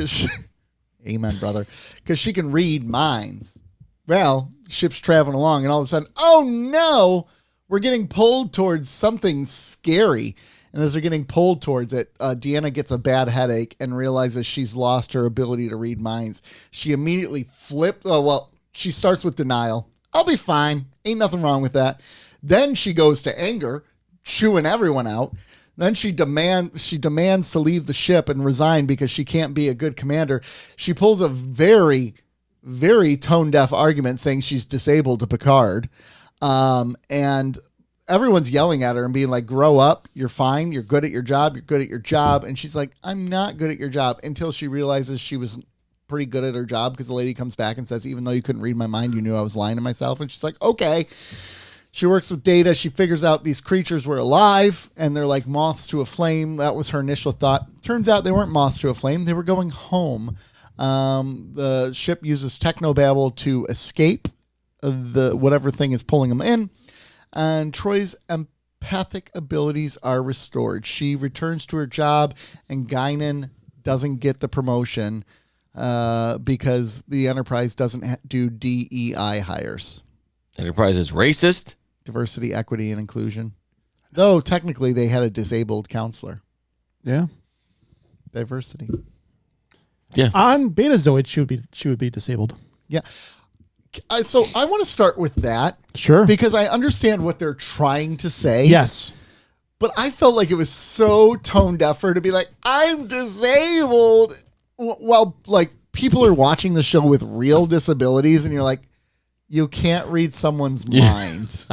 Amen, brother. Because she can read minds. Well, ship's traveling along, and all of a sudden, oh no, we're getting pulled towards something scary. And as they're getting pulled towards it, Deanna gets a bad headache and realizes she's lost her ability to read minds. She immediately she starts with denial. I'll be fine. Ain't nothing wrong with that. Then she goes to anger, chewing everyone out. Then she demands to leave the ship and resign because she can't be a good commander. She pulls a very, very tone-deaf argument saying she's disabled to Picard. And everyone's yelling at her and being like, grow up, you're fine, you're good at your job, you're good at your job. And she's like, I'm not good at your job, until she realizes she was pretty good at her job because the lady comes back and says, even though you couldn't read my mind, you knew I was lying to myself. And she's like, okay. She works with data. She figures out these creatures were alive and they're like moths to a flame. That was her initial thought. Turns out they weren't moths to a flame. They were going home. The ship uses technobabble to escape whatever thing is pulling them in. And Troy's empathic abilities are restored. She returns to her job, and Guinan doesn't get the promotion because the Enterprise doesn't do DEI hires. Enterprise is racist. Diversity, equity, and inclusion. Though technically they had a disabled counselor. Yeah. Diversity. Yeah. On Betazoid, she would be disabled. Yeah. So I want to start with that. Sure. Because I understand what they're trying to say. Yes. But I felt like it was so tone deaf for her to be like, I'm disabled. Well, like, people are watching the show with real disabilities, and you're like, you can't read someone's mind.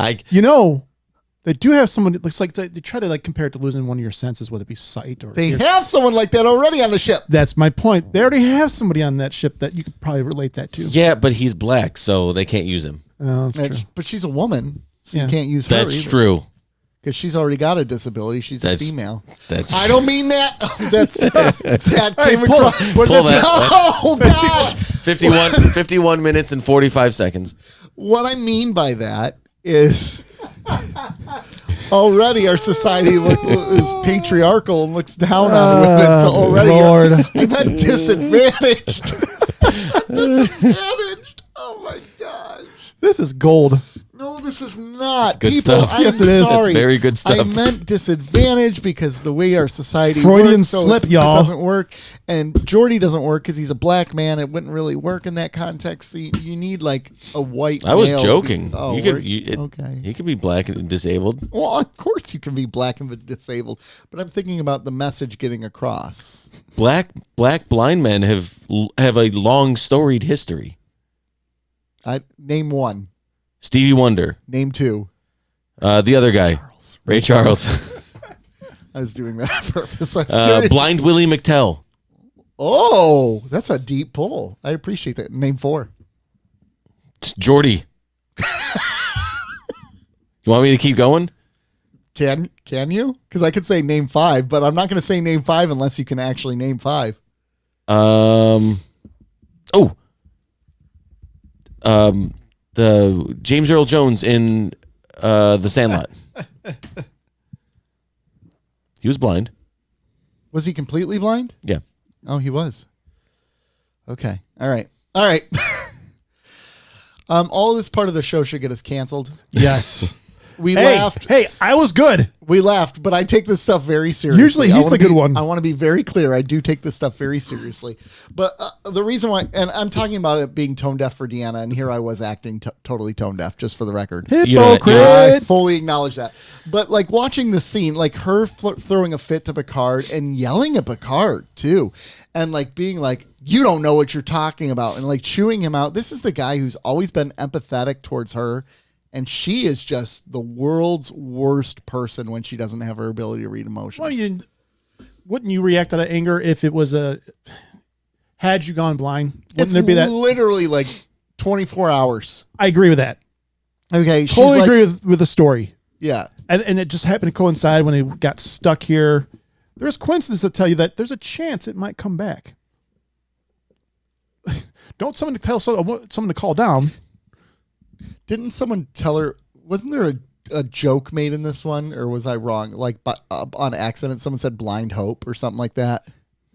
They do have someone that looks like they try to like compare it to losing one of your senses, whether it be sight or They have someone like that already on the ship. That's my point. They already have somebody on that ship that you could probably relate that to. Yeah, but he's black, so they can't use him. Oh, that's true. But she's a woman, so Yeah. you can't use her That's either. true. Because she's already got a disability. She's a That's- female. That's I don't mean that. That came pull- across. pull that. Oh, gosh. 51 minutes and 45 seconds. What I mean by that is already our society is patriarchal and looks down on women. So already Lord. I meant disadvantaged. Disadvantaged. Oh, my gosh. This is gold. No, this is not. good People, stuff. I'm Yes, it is. sorry. It's very good stuff. I meant disadvantage because the way our society Freudian works, so slip, it y'all. doesn't work. And Jordy doesn't work because he's a black man. It wouldn't really work in that context. So you need like a white I was male to be- joking. Oh, okay. He could be black and disabled. Well, of course you can be black and disabled, but I'm thinking about the message getting across. Black blind men have a long storied history. Name one. Stevie Wonder, Name two. the other guy, Ray Charles, I was doing that on purpose. I was curious. Blind Willie McTell, Oh, that's a deep pull. I appreciate that. Name four. Geordie. You want me to keep going? Can you? Because I could say name five, but I'm not going to say name five unless you can actually name five. The James Earl Jones in The Sandlot. He was blind. Was he completely blind? Yeah. Oh, he was. Okay. All right. All of this part of the show should get us canceled. Yes. We laughed. Hey, I was good. We laughed, but I take this stuff very seriously. Usually he's the good one. I want to be very clear. I do take this stuff very seriously. But the reason why, and I'm talking about it being tone deaf for Deanna, and here I was acting totally tone deaf, just for the record. Hypocrite. I fully acknowledge that. But like watching the scene, like her throwing a fit to Picard and yelling at Picard too, and like being like, you don't know what you're talking about, and like chewing him out. This is the guy who's always been empathetic towards her. And she is just the world's worst person when she doesn't have her ability to read emotions. Well, wouldn't you react out of anger if it was had you gone blind? Wouldn't there be that? Literally like 24 hours. I agree with that. Okay. Totally agree with the story. Yeah. And it just happened to coincide when they got stuck here. There's coincidences that tell you that there's a chance it might come back. Don't someone tell someone to call down. Didn't someone tell her, wasn't there a joke made in this one, or was I wrong? Like on accident, someone said blind hope or something like that.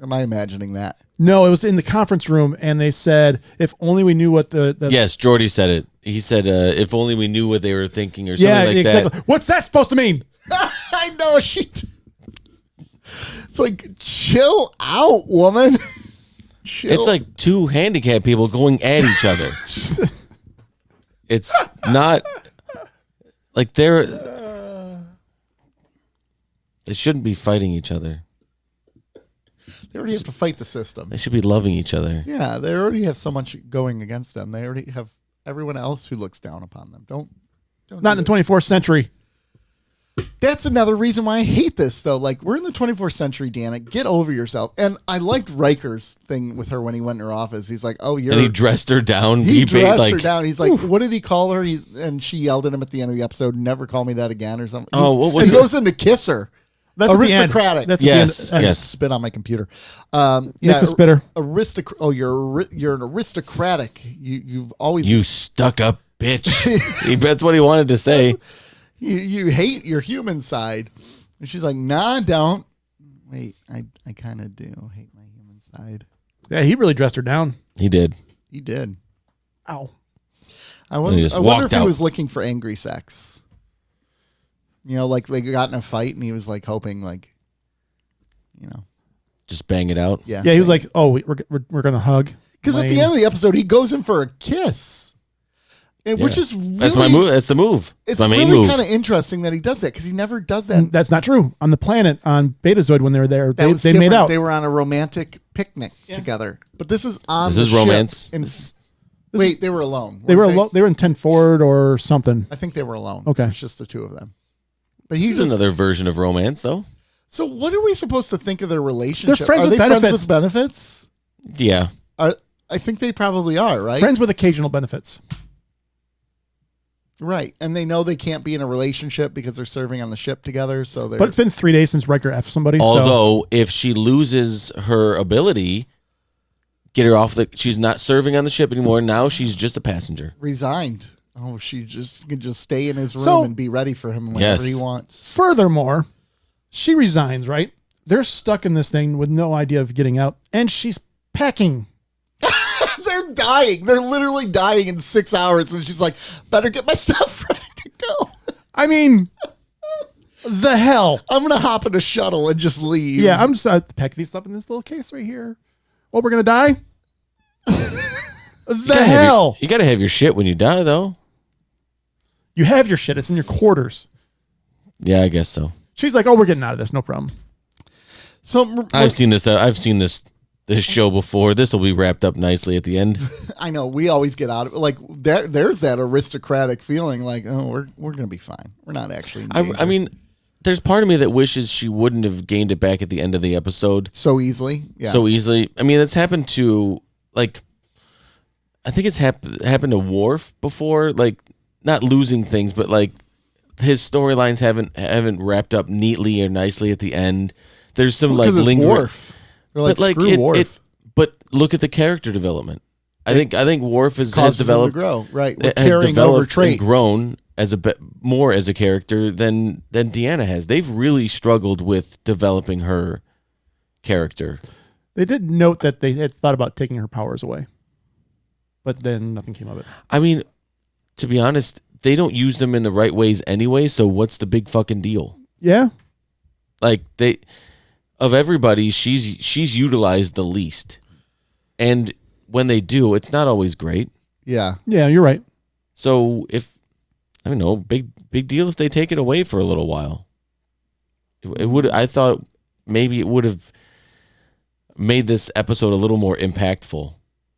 Am I imagining that? No, it was in the conference room, and they said, if only we knew what the Yes, Jordy said it. He said, if only we knew what they were thinking or something like exactly. that. What's that supposed to mean? I know. It's like, chill out, woman. Chill. It's like two handicapped people going at each other. It's not like they shouldn't be fighting each other. They already have to fight the system. They should be loving each other. Yeah, they already have so much going against them. They already have everyone else who looks down upon them. Don't Not in the 24th century. That's another reason why I hate this, though. Like, we're in the 24th century, Deanna. Get over yourself. And I liked Riker's thing with her when he went in her office. He's like, "Oh, you're." And he dressed her down. He dressed her down. He's like, "What did he call her?" And she yelled at him at the end of the episode, "Never call me that again," or something. Oh, what was he it? goes in to kiss her. That's aristocratic. That's yes, at the end. yes. Spit on my computer. Mix a spitter. Oh, you're an aristocratic. You've always You stuck up bitch. That's what he wanted to say. You hate your human side. And she's like, "Nah, don't." Wait, I kind of do hate my human side. Yeah, he really dressed her down. He did. He did. Ow. I wonder just if walked he out. was looking for angry sex. You know, like they got in a fight and he was like hoping, like, you know, Just bang it out. yeah. Yeah, he was like, "Oh, we're gonna hug." Because at the end of the episode, he goes in for a kiss. And, which Yeah. is really, That's my move. That's the move. It's my main really move. kind of interesting that he does that because he never does that. That's not true. On the planet, on Betazoid, when they were there, That was they made different. out. They were on a romantic picnic together. But this is on This the is ship romance. in- This- wait, they were alone. They were weren't alone. They were in 10 forward or something. I think they were alone. Okay. It's just the two of them. But This he's is another version of romance, though. So what are we supposed to think of their relationship? They're friends are with they benefits. friends with benefits? Yeah. I think they probably are, right? Friends with occasional benefits. Right. And they know they can't be in a relationship because they're serving on the ship together. So they're But it's been 3 days since Riker F somebody. so Although, if she loses her ability, get her off she's not serving on the ship anymore. Now she's just a passenger. resigned. Oh, she can just stay in his room So- and be ready for him whenever Yes. he wants. furthermore, she resigns, right? They're stuck in this thing with no idea of getting out, and she's packing. They're dying. They're literally dying in 6 hours. And she's like, better get my stuff ready to go. I mean, the hell? I'm going to hop in a shuttle and just leave. Yeah, I'm just pack these up in this little case right here. Oh, we're gonna die. The hell? You got to have your shit when you die, though. You have your shit. It's in your quarters. Yeah, I guess so. She's like, "Oh, we're getting out of this. No problem." So I've seen this. I've seen this show before. This will be wrapped up nicely at the end. I know we always get out of it. Like there's that aristocratic feeling like, oh, we're going to be fine. We're not actually in danger. I mean, there's part of me that wishes she wouldn't have gained it back at the end of the episode so easily. Yeah. so easily. I mean, that's happened to, like, I think it's happened to Worf before. Like, not losing things, but like his storylines haven't wrapped up neatly or nicely at the end. There's some like it's lingering. Worf. They're like, But like screw Worf. but look at the character development. I think Worf has Causes him to developed, grow. Right. We're has carrying over developed traits. and grown as more as a character than Deanna has. They've really struggled with developing her character. They did note that they had thought about taking her powers away, but then nothing came of it. I mean, to be honest, they don't use them in the right ways anyway. So what's the big fucking deal? Yeah. Like of everybody, she's utilized the least. And when they do, it's not always great. Yeah. Yeah, you're right. So I don't know, big deal if they take it away for a little while. It would. I thought maybe it would have made this episode a little more impactful.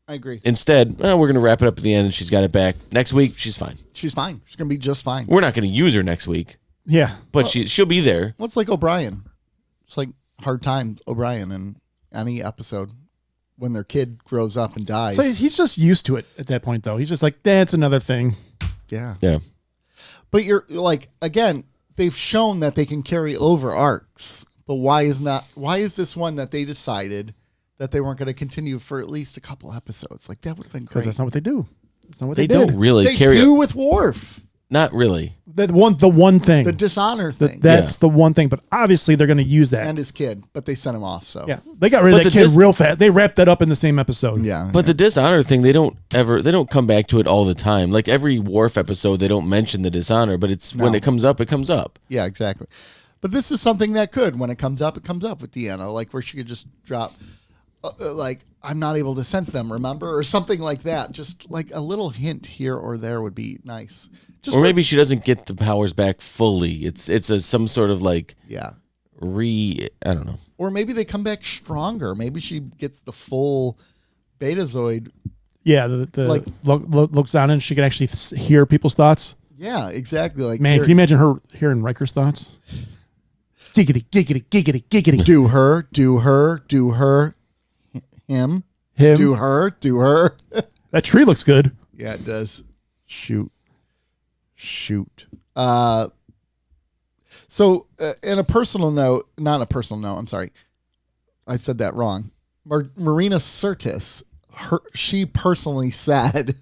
I agree. Instead, we're going to wrap it up at the end and she's got it back. Next week, she's fine. She's fine. She's going to be just fine. We're not going to use her next week, Yeah. but she'll be there. What's like O'Brien? It's like Hard Time O'Brien in any episode when their kid grows up and dies. So he's just used to it at that point, though. He's just like, that's another thing. Yeah. Yeah. But you're like, again, they've shown that they can carry over arcs. But why is this one that they decided that they weren't going to continue for at least a couple episodes? Like, that would have been Because great. that's not what they do. That's not what They they, did. don't really They carry do with Worf. Not really. The one thing. The dishonor thing. That's the one thing. But obviously, they're going to use that. And his kid. But they sent him off, so. Yeah. They got rid But of that the kid real fast. They wrapped that up in the same episode. Yeah. But the dishonor thing, they don't come back to it all the time. Like every Worf episode, they don't mention the dishonor, but it's when No. it comes up, it comes up. Yeah, exactly. But this is something that could, when it comes up with Deanna, like where she could just drop, like, I'm not able to sense them, remember? Or something like that. Just like a little hint here or there would be nice. Just Or maybe she doesn't get the powers back fully. It's some sort of like yeah. I don't know. Or maybe they come back stronger. Maybe she gets the full Betazoid. Yeah. The Like- looks down and she can actually hear people's thoughts. Yeah, exactly. Like, Man, here- can you imagine her hearing Riker's thoughts? Giggity, giggity, giggity, giggity. do her, him, Him. do her. That tree looks good. Yeah, it does. Shoot. So, in a personal note, not a personal note, I'm sorry. I said that wrong. Marina Sirtis, she personally said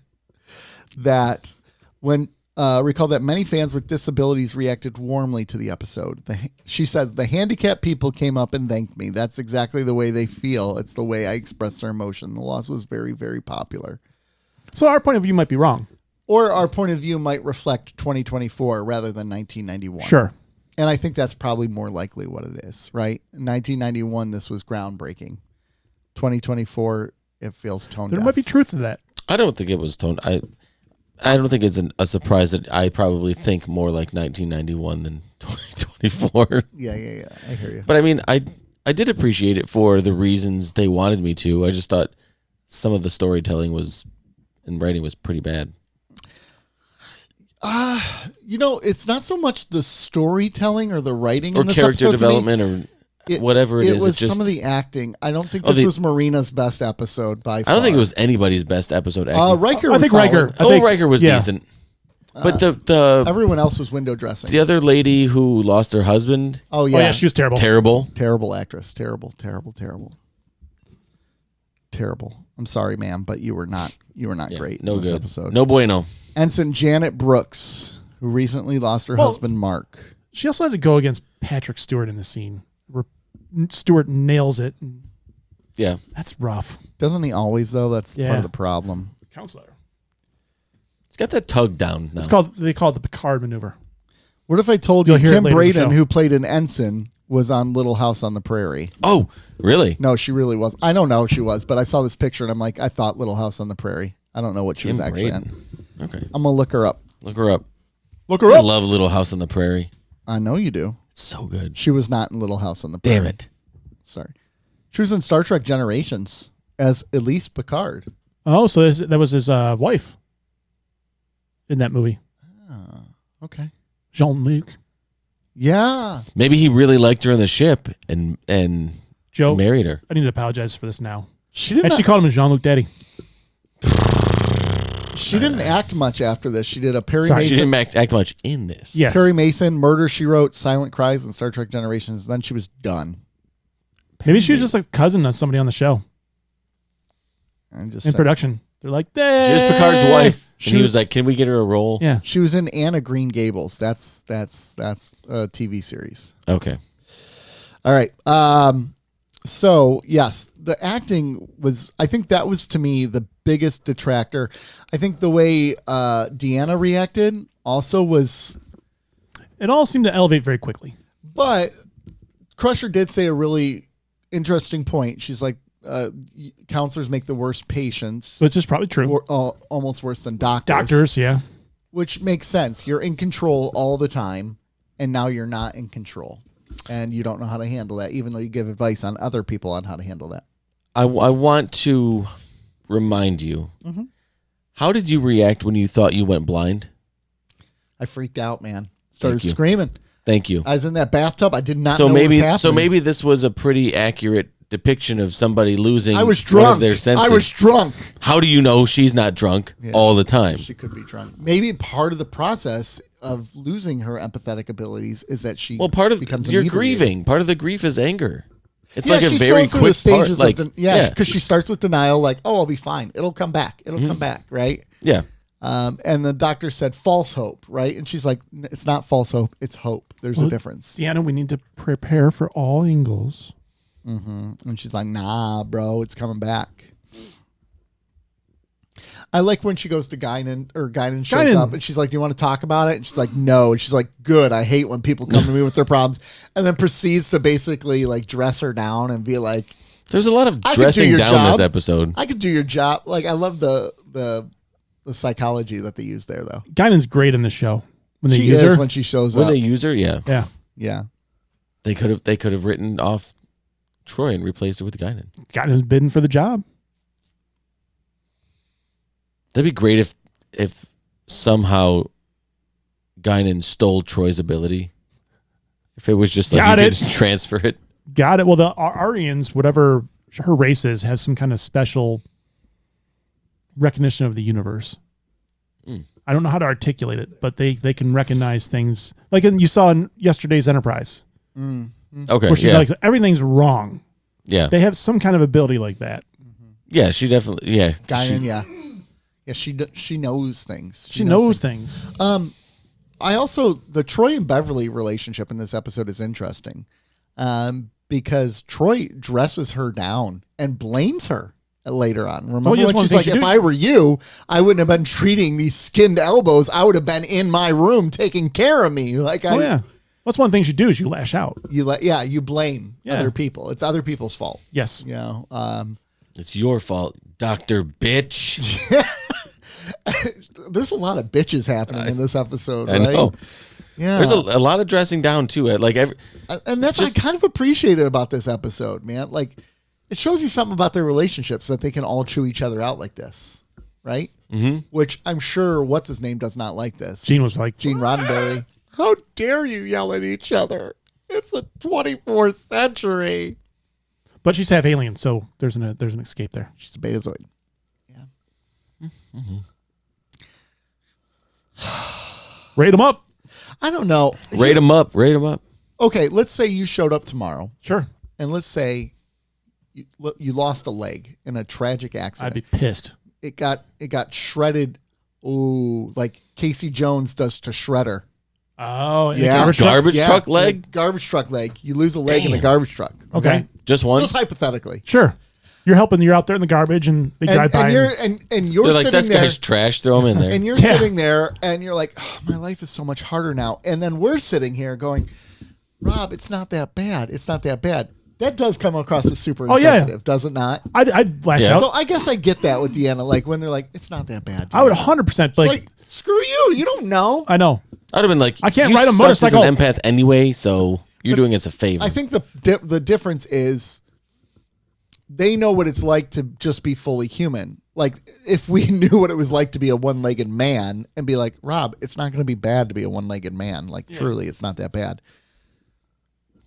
that when, recall that many fans with disabilities reacted warmly to the episode. She said, the handicapped people came up and thanked me. That's exactly the way they feel. It's the way I express their emotion. The loss was very, very popular. So our point of view might be wrong. Or our point of view might reflect 2024 rather than 1991. Sure. And I think that's probably more likely what it is, right? In 1991, this was groundbreaking. 2024, it feels tone There deaf. might be truth to that. I don't think it was toned. I don't think it's a surprise that I probably think more like 1991 than 2024. Yeah. I hear you. But I mean, I did appreciate it for the reasons they wanted me to. I just thought some of the storytelling and writing was pretty bad. It's not so much the storytelling or the writing Or in this character episode to me. development or whatever it is. It was just, some of the acting. I don't think Oh, this was Marina's best episode by far. I don't think it was anybody's best episode. Actually. Riker I was think solid. Riker. Riker was yeah. decent. But the Everyone else was window dressing. the other lady who lost her husband, Oh, Oh, yeah, she was terrible. terrible. Terrible actress. Terrible. I'm sorry, ma'am, but you were not Yeah, great no in this good. episode. No bueno. Ensign Janet Brooks, who recently lost her husband Mark. She also had to go against Patrick Stewart in the scene. Stewart nails it. Yeah. That's rough. Doesn't he always though? That's part Yeah. of the problem. Counselor. It's got that tug down now. They call it the Picard maneuver. What if I told you You'll hear it Kim later in the Braden, show. who played an ensign, was on Little House on the Prairie? Oh, really? No, she really was. I don't know if she was, but I saw this picture and I'm like, I thought Little House on the Prairie. I don't know what she was Kim actually Braden. on. Okay. I'm gonna look her up. Look her up. Look I love Little House on the Prairie. I know you do. It's so good. She was not in Little House on the Prairie. Damn it. Sorry. She was in Star Trek Generations as Elise Picard. Oh, so that was his wife in that movie. Okay. Jean-Luc. Yeah. Maybe he really liked her in the ship and Joe, married her. I need to apologize for this now. She didn't. Actually called him Jean-Luc Daddy. She didn't act much after this. She did a Perry Sorry. She Mason. didn't act much in this. Yes. Perry Mason, Murder She Wrote, Silent Cries, and Star Trek Generations. Then she was done. Maybe she was just like a cousin of somebody on the show I'm just in saying. production. They're like, She was Picard's wife. She And he was- was like, can we get her a role? Yeah. She was in Anna Green Gables. That's a TV series. Okay. All right. So yes, the acting was. I think that was to me the biggest detractor. I think the way Deanna reacted also was. It all seemed to elevate very quickly. But Crusher did say a really interesting point. She's like, counselors make the worst patients. Which is probably true. Or, almost worse than doctors. Doctors, yeah. Which makes sense. You're in control all the time, and now you're not in control. And you don't know how to handle that, even though you give advice on other people on how to handle that. I want to remind you, how did you react when you thought you went blind? I freaked out, man. Started Thank you. screaming. Thank you. I was in that bathtub. I did not know what was happening. So maybe this was a pretty accurate depiction of somebody losing I was one drunk. of their senses. I was drunk. How do you know she's not drunk all the time? She could be drunk. Maybe part of the process of losing her empathetic abilities is that she Part of becomes you're inebriated. grieving. Part of the grief is anger. It's Yeah, like a she's very going through the quick part. stages Like, of because she starts with denial, like, "Oh, I'll be fine. It'll come back. It'll come back." Right? yeah. And the doctor said false hope, right? And she's like, "It's not false hope. It's hope. There's a difference." Deanna, we need to prepare for all angles. And she's like, "Nah, bro, it's coming back." I like when she goes to Guinan, or Guinan shows Guinan. up, and she's like, "Do you want to talk about it?" And she's like, "No." And she's like, "Good. I hate when people come to me with their problems." And then proceeds to basically like dress her down and be like, There's a lot of I could do dressing your down job. this episode. "I could do your job." Like, I love the psychology that they use there, though. Guinan's great in the show when they She use is her. when she shows When up. they use her, yeah. Yeah. Yeah. They could have written off Troi and replaced it with Guinan. Guinan's bidding for the job. That'd be great if somehow Guinan stole Troy's ability. If it was just like Got you it. could transfer it. Got it. Well, the Aryans, whatever her race is, have some kind of special recognition of the universe. I don't know how to articulate it, but they can recognize things like you saw in yesterday's Enterprise, Okay. where she's Yeah. like, everything's wrong. yeah. They have some kind of ability like that. Yeah. She definitely. Yeah. Guinan, yeah. Yeah, she knows things. She knows things. I also, the Troi and Beverly relationship in this episode is interesting because Troi dresses her down and blames her later on. Remember yes, when one she's thing like, she if did- I were you, I wouldn't have been treating these skinned elbows. I would have been in my room taking care of me. Like, Oh, yeah. That's one thing you do is you lash out. you blame Yeah. other people. It's other people's fault. Yes. You know, It's your fault, Dr. Bitch. there's a lot of bitches happening in this episode, I right? know. Yeah. There's a lot of dressing down too. Like every. And that's what I kind of appreciated about this episode, man. Like, it shows you something about their relationships that they can all chew each other out like this, right? Mm-hmm. Which I'm sure what's his name does not like this. Gene was like, Gene Roddenberry. How dare you yell at each other? It's the 24th century. but she's half alien, so there's an escape there. She's a Betazoid. Rate them up. I don't know. Rate them up. Rate them up. Okay, let's say you showed up tomorrow, Sure. and let's say you lost a leg in a tragic accident. I'd be pissed. It got shredded. Ooh, like Casey Jones does to Shredder. Oh, Yeah. garbage truck? Garbage truck Yeah, leg. garbage truck leg. You lose a leg in a Damn. garbage truck. Okay. Just one. Just hypothetically. Sure. You're helping. You're out there in the garbage, and they drive by. And you're They're like, sitting this there, guy's trash. Throw him in there. and you're Yeah. sitting there, and you're like, oh, my life is so much harder now. And then we're sitting here going, Rob, it's not that bad. It's not that bad. That does come across as super Oh, yeah. insensitive, does it not? I'd lash Yeah. out. So I guess I get that with Deanna. Like when they're like, it's not that bad. I would Deanna." 100% It's like. like, screw you. You don't know. I know. I'd have been like, I can't you ride a suck motorcycle. As an empath anyway, so you're doing us a favor. I think the difference is they know what it's like to just be fully human. Like if we knew what it was like to be a one-legged man and be like, Rob, it's not going to be bad to be a one-legged man. Like truly, it's not that bad.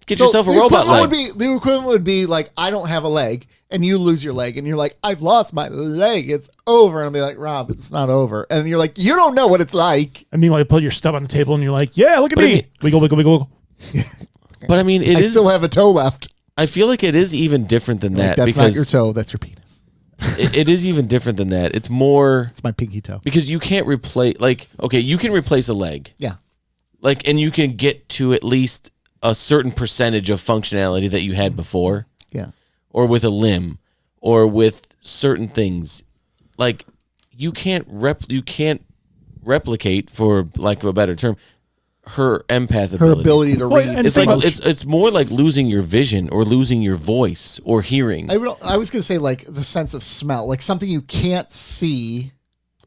Get So yourself a the robot leg. the equivalent would be like, I don't have a leg and you lose your leg and you're like, I've lost my leg. It's over. And I'll be like, Rob, it's not over. And you're like, you don't know what it's like. And meanwhile, you put your stub on the table, and you're like, "Yeah, look at But I me, mean- wiggle, wiggle, wiggle." But I mean, it I is. still have a toe left. I feel like it is even different than Like, that that's not your because toe. That's your penis. it is even different than that. It's more It's my pinky toe. because you can't replace. Like, okay, you can replace a leg. Yeah. Like, and you can get to at least a certain percentage of functionality that you had before, Yeah. or with a limb, or with certain things. Like, you can't replicate, for lack of a better term, her empath Her ability. ability to Well, read. and It's like it's more like losing your vision or losing your voice or hearing. I was going to say like the sense of smell, like something you can't see,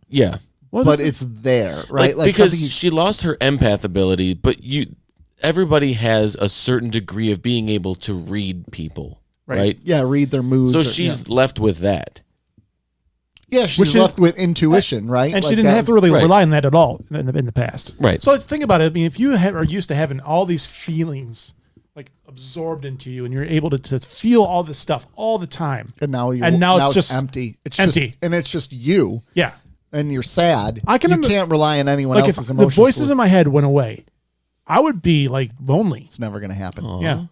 Yeah. Well, but this- it's there, right? Like because something you- she lost her empath ability, but everybody has a certain degree of being able to read people, right? yeah, read their moods. So or- she's left with that. yeah, she's Which is- left with intuition, right? and she Like didn't that- have to really Right. rely on that at all in the past. Right. So think about it. I mean, if you are used to having all these feelings like absorbed into you, and you're able to feel all this stuff all the time, And now it's just empty. It's empty. just, and it's just you, yeah. and you're sad. I can you im- can't rely on anyone Like if else's the emotions. voices in my head went away, I would be like lonely. It's never going to happen. Yeah.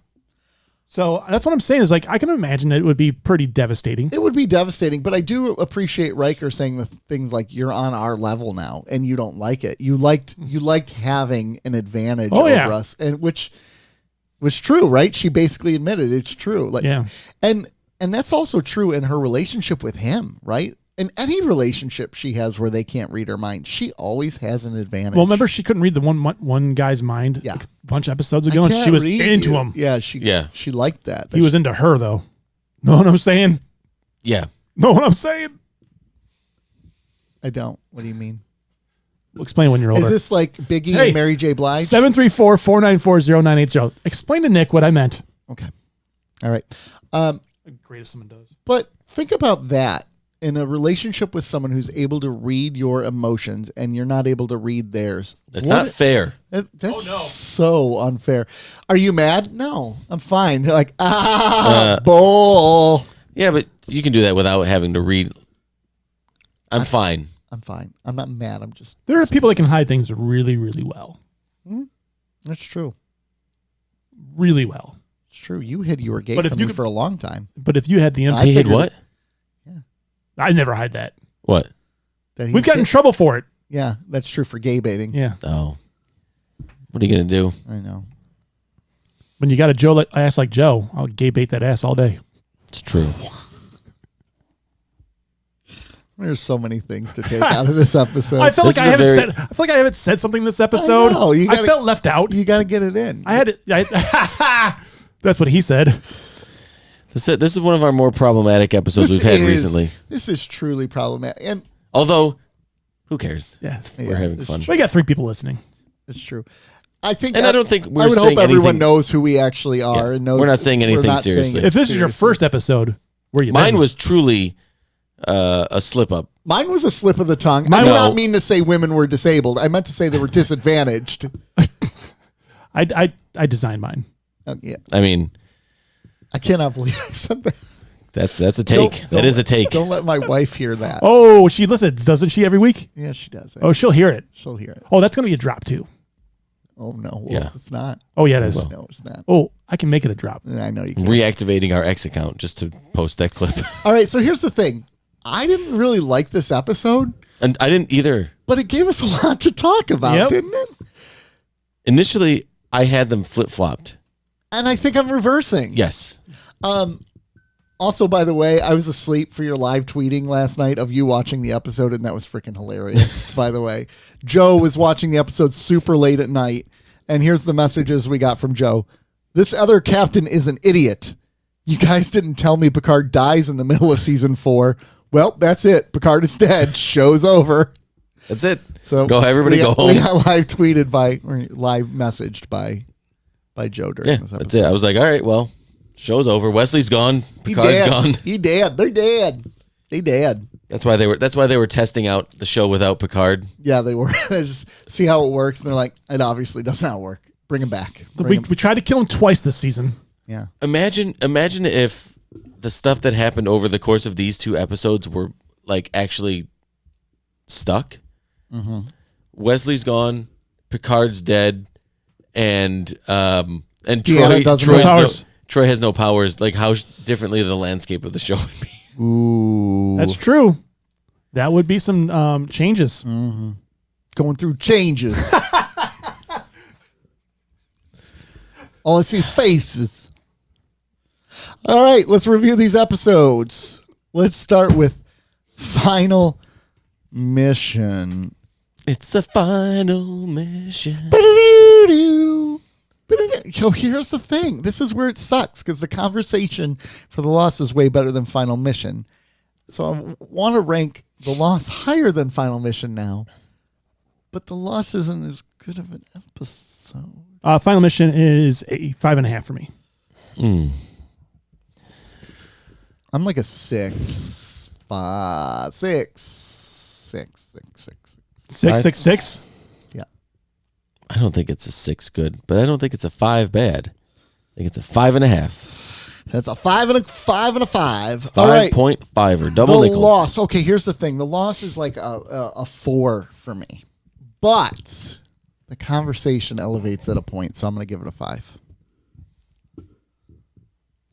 So that's what I'm saying is like I can imagine it would be pretty devastating. It would be devastating, but I do appreciate Riker saying the things like "You're on our level now," and you don't like it. You liked having an advantage Oh, over yeah. us, and which was true, right? She basically admitted it's true. Like, Yeah. and that's also true in her relationship with him, right? In any relationship she has where they can't read her mind, she always has an advantage. Well, remember she couldn't read the one guy's mind Yeah. like a bunch of episodes I ago, and she can't was read into you. him. Yeah, Yeah. she liked that. He was into her though. Know what I'm saying? Yeah. Know what I'm saying? I don't. What do you mean? We'll explain when you're older. Is this like Biggie Hey, and Mary J. Blige? 734-494-0980. Explain to Nick what I meant. Okay. All right. Great if someone does. But think about that in a relationship with someone who's able to read your emotions and you're not able to read theirs. That's not fair. That's so unfair. Are you mad? No, I'm fine. They're like, bull. Yeah, but you can do that without having to read. I'm fine. I'm fine. I'm not mad. I'm just. There are people that can hide things really, really well. That's true. Really well. It's true. You hid you were gay But if from you me could- for a long time. But if you had the I He hid figured- what? I never hide that. What? That We've gotten in trouble for it. Yeah, that's true for gay baiting. Yeah. Oh. What are you going to do? I know. When you got a ass like Joe, I'll gay bait that ass all day. It's true. There's so many things to take out of this episode. I felt This like I is a haven't very- said. I feel like I haven't said something this episode. know, you I gotta- felt left out. You got to get it in. I had it. That's what he said. This is one of our more problematic episodes we've had recently. This is truly problematic, and Although, who cares? Yeah. We're having it's fun. We got 3 people listening. it's true. I think, And I don't think we're I would hope saying everyone anything- knows who we actually are, Yeah. and knows We're not saying we're anything not saying seriously. it If this is your seriously. first episode, where you Mine been? was truly a slip up. Mine was a slip of the tongue. I Mine- did No. not mean to say women were disabled. I meant to say they were disadvantaged. I designed mine. Yeah, I mean, I cannot believe I said that. that's a take. That is a take. Don't let my wife hear that. Oh, she listens, doesn't she, every week? Yeah, she does. Oh, she'll hear it. She'll hear it. Oh, that's gonna be a drop too. Oh no, well, Yeah. it's not. Oh yeah, it is. No, it's not. Oh, I can make it a drop. I know you can. Reactivating our X account just to post that clip. All right, so here's the thing. I didn't really like this episode, And I didn't either. but it gave us a lot to talk about, Yep. didn't it? Initially, I had them flip flopped. And I think I'm reversing. Yes. Also, by the way, I was asleep for your live tweeting last night of you watching the episode, and that was freaking hilarious, by the way. Joe was watching the episode super late at night, and here's the messages we got from Joe. This other captain is an idiot. You guys didn't tell me Picard dies in the middle of season 4. Well, that's it. Picard is dead. Show's over. That's it. So Go, everybody, we go got, home. We got live tweeted or live messaged by Joe during Yeah, this episode. that's it. I was like, all right, well, show's over. Wesley's gone. He Picard's dead. gone. He dead. They're dead. They dead. That's why they were testing out the show without Picard. Yeah, they were. They just see how it works, and they're like, it obviously does not work. Bring him back. We tried to kill him twice this season. Yeah. Imagine if the stuff that happened over the course of these 2 episodes were like actually stuck. Mm-hmm. Wesley's gone, Picard's dead, and Deanna doesn't Troy have powers. Troy has no powers. Like how differently the landscape of the show would be. Ooh. That's true. That would be some changes. Going through changes. All I see is faces. All right, let's review these episodes. Let's start with Final Mission. It's the final mission. Ba-da-doo. So here's the thing. This is where it sucks because the conversation for the loss is way better than Final Mission. So I want to rank the loss higher than Final Mission now, but the loss isn't as good of an episode. Final Mission is a 5.5 for me. I'm like a 6. 666. Yeah. I don't think it's a 6 good, but I don't think it's a 5 bad. I think it's a 5.5. That's a 5 and a 5 and a 5. All right. 5.5 or double The nickels. loss. Okay, here's the thing. The loss is like a 4 for me, but the conversation elevates at a point, so I'm going to give it a 5.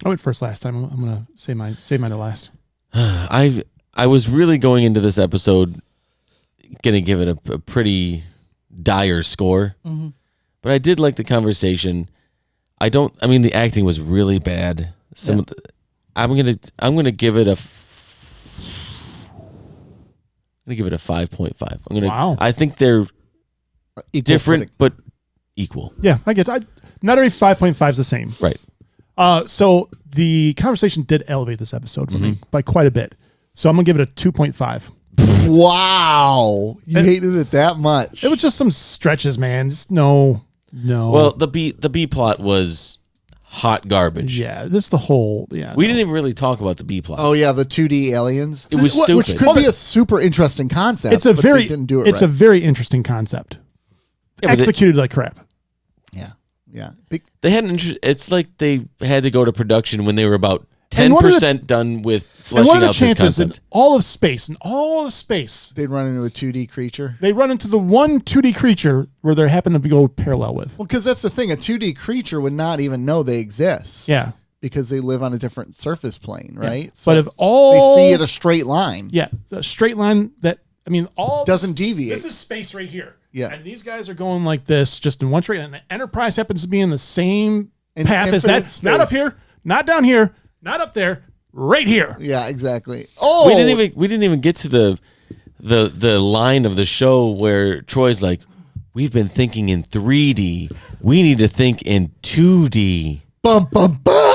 I went first last time. I'm going to save mine to last. I was really going into this episode going to give it a pretty dire score, but I did like the conversation. I mean, the acting was really bad. I'm gonna give it a 5.5. Wow. I think they're Equal different footing. but equal. Yeah, I get it. Not every 5.5 is the same. Right. So the conversation did elevate this episode for me by quite a bit. So I'm going to give it a 2.5. Wow. You hated it that much. It was just some stretches, man. Just no. Well, the B plot was hot garbage. Yeah, this the whole. Yeah, We didn't even really talk about the B plot. Oh yeah, the 2D aliens. It was Which stupid. could be a super interesting concept. It's a but very. they didn't do it It's right. a very interesting concept. Yeah, but Executed like crap. yeah. they had it's like they had to go to production when they were about And what are 10% done with And fleshing what are the out this chances in concept. all of space, They'd run into a 2D creature. they run into the one 2D creature where they happen to go parallel with? Well, because that's the thing. A 2D creature would not even know they exist. Yeah. Because they live on a different surface plane, right? But if they all see it a straight line. yeah, a straight line that I mean all Doesn't deviate. This is space right here. Yeah. And these guys are going like this, just in one straight line. And the Enterprise happens to be in the same In path as infinite that. Not up space. here, not down here, not up there, right here. Yeah, exactly. Oh, We didn't even get to the line of the show where Troy's like, "We've been thinking in 3D. We need to think in 2D." bum bum bum.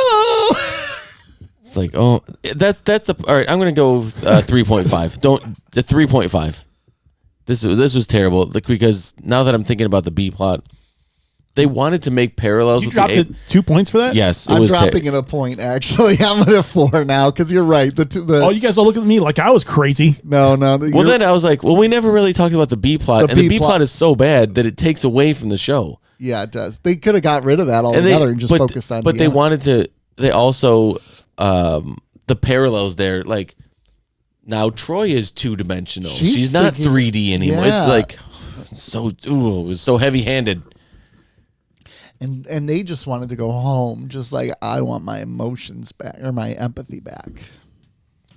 It's like, oh, that's all right. I'm gonna go 3.5. The 3.5. This was terrible. Like, because now that I'm thinking about the B plot, they wanted to make parallels You with dropped the it 2 points for that? Yes, it I'm was dropping it a point. Actually, I'm at a 4 now because you're right. Oh, you guys all look at me like I was crazy. no. Well, then I was like, well, we never really talked about the B plot, and the B plot is so bad that it takes away from the show. Yeah, it does. They could have got rid of that And altogether and just focused on. But they wanted to. They also the parallels there, like now Troi is 2-dimensional. She's not thinking- 3D anymore. Yeah. It's like it was so heavy-handed. and they just wanted to go home, just like I want my emotions back or my empathy back.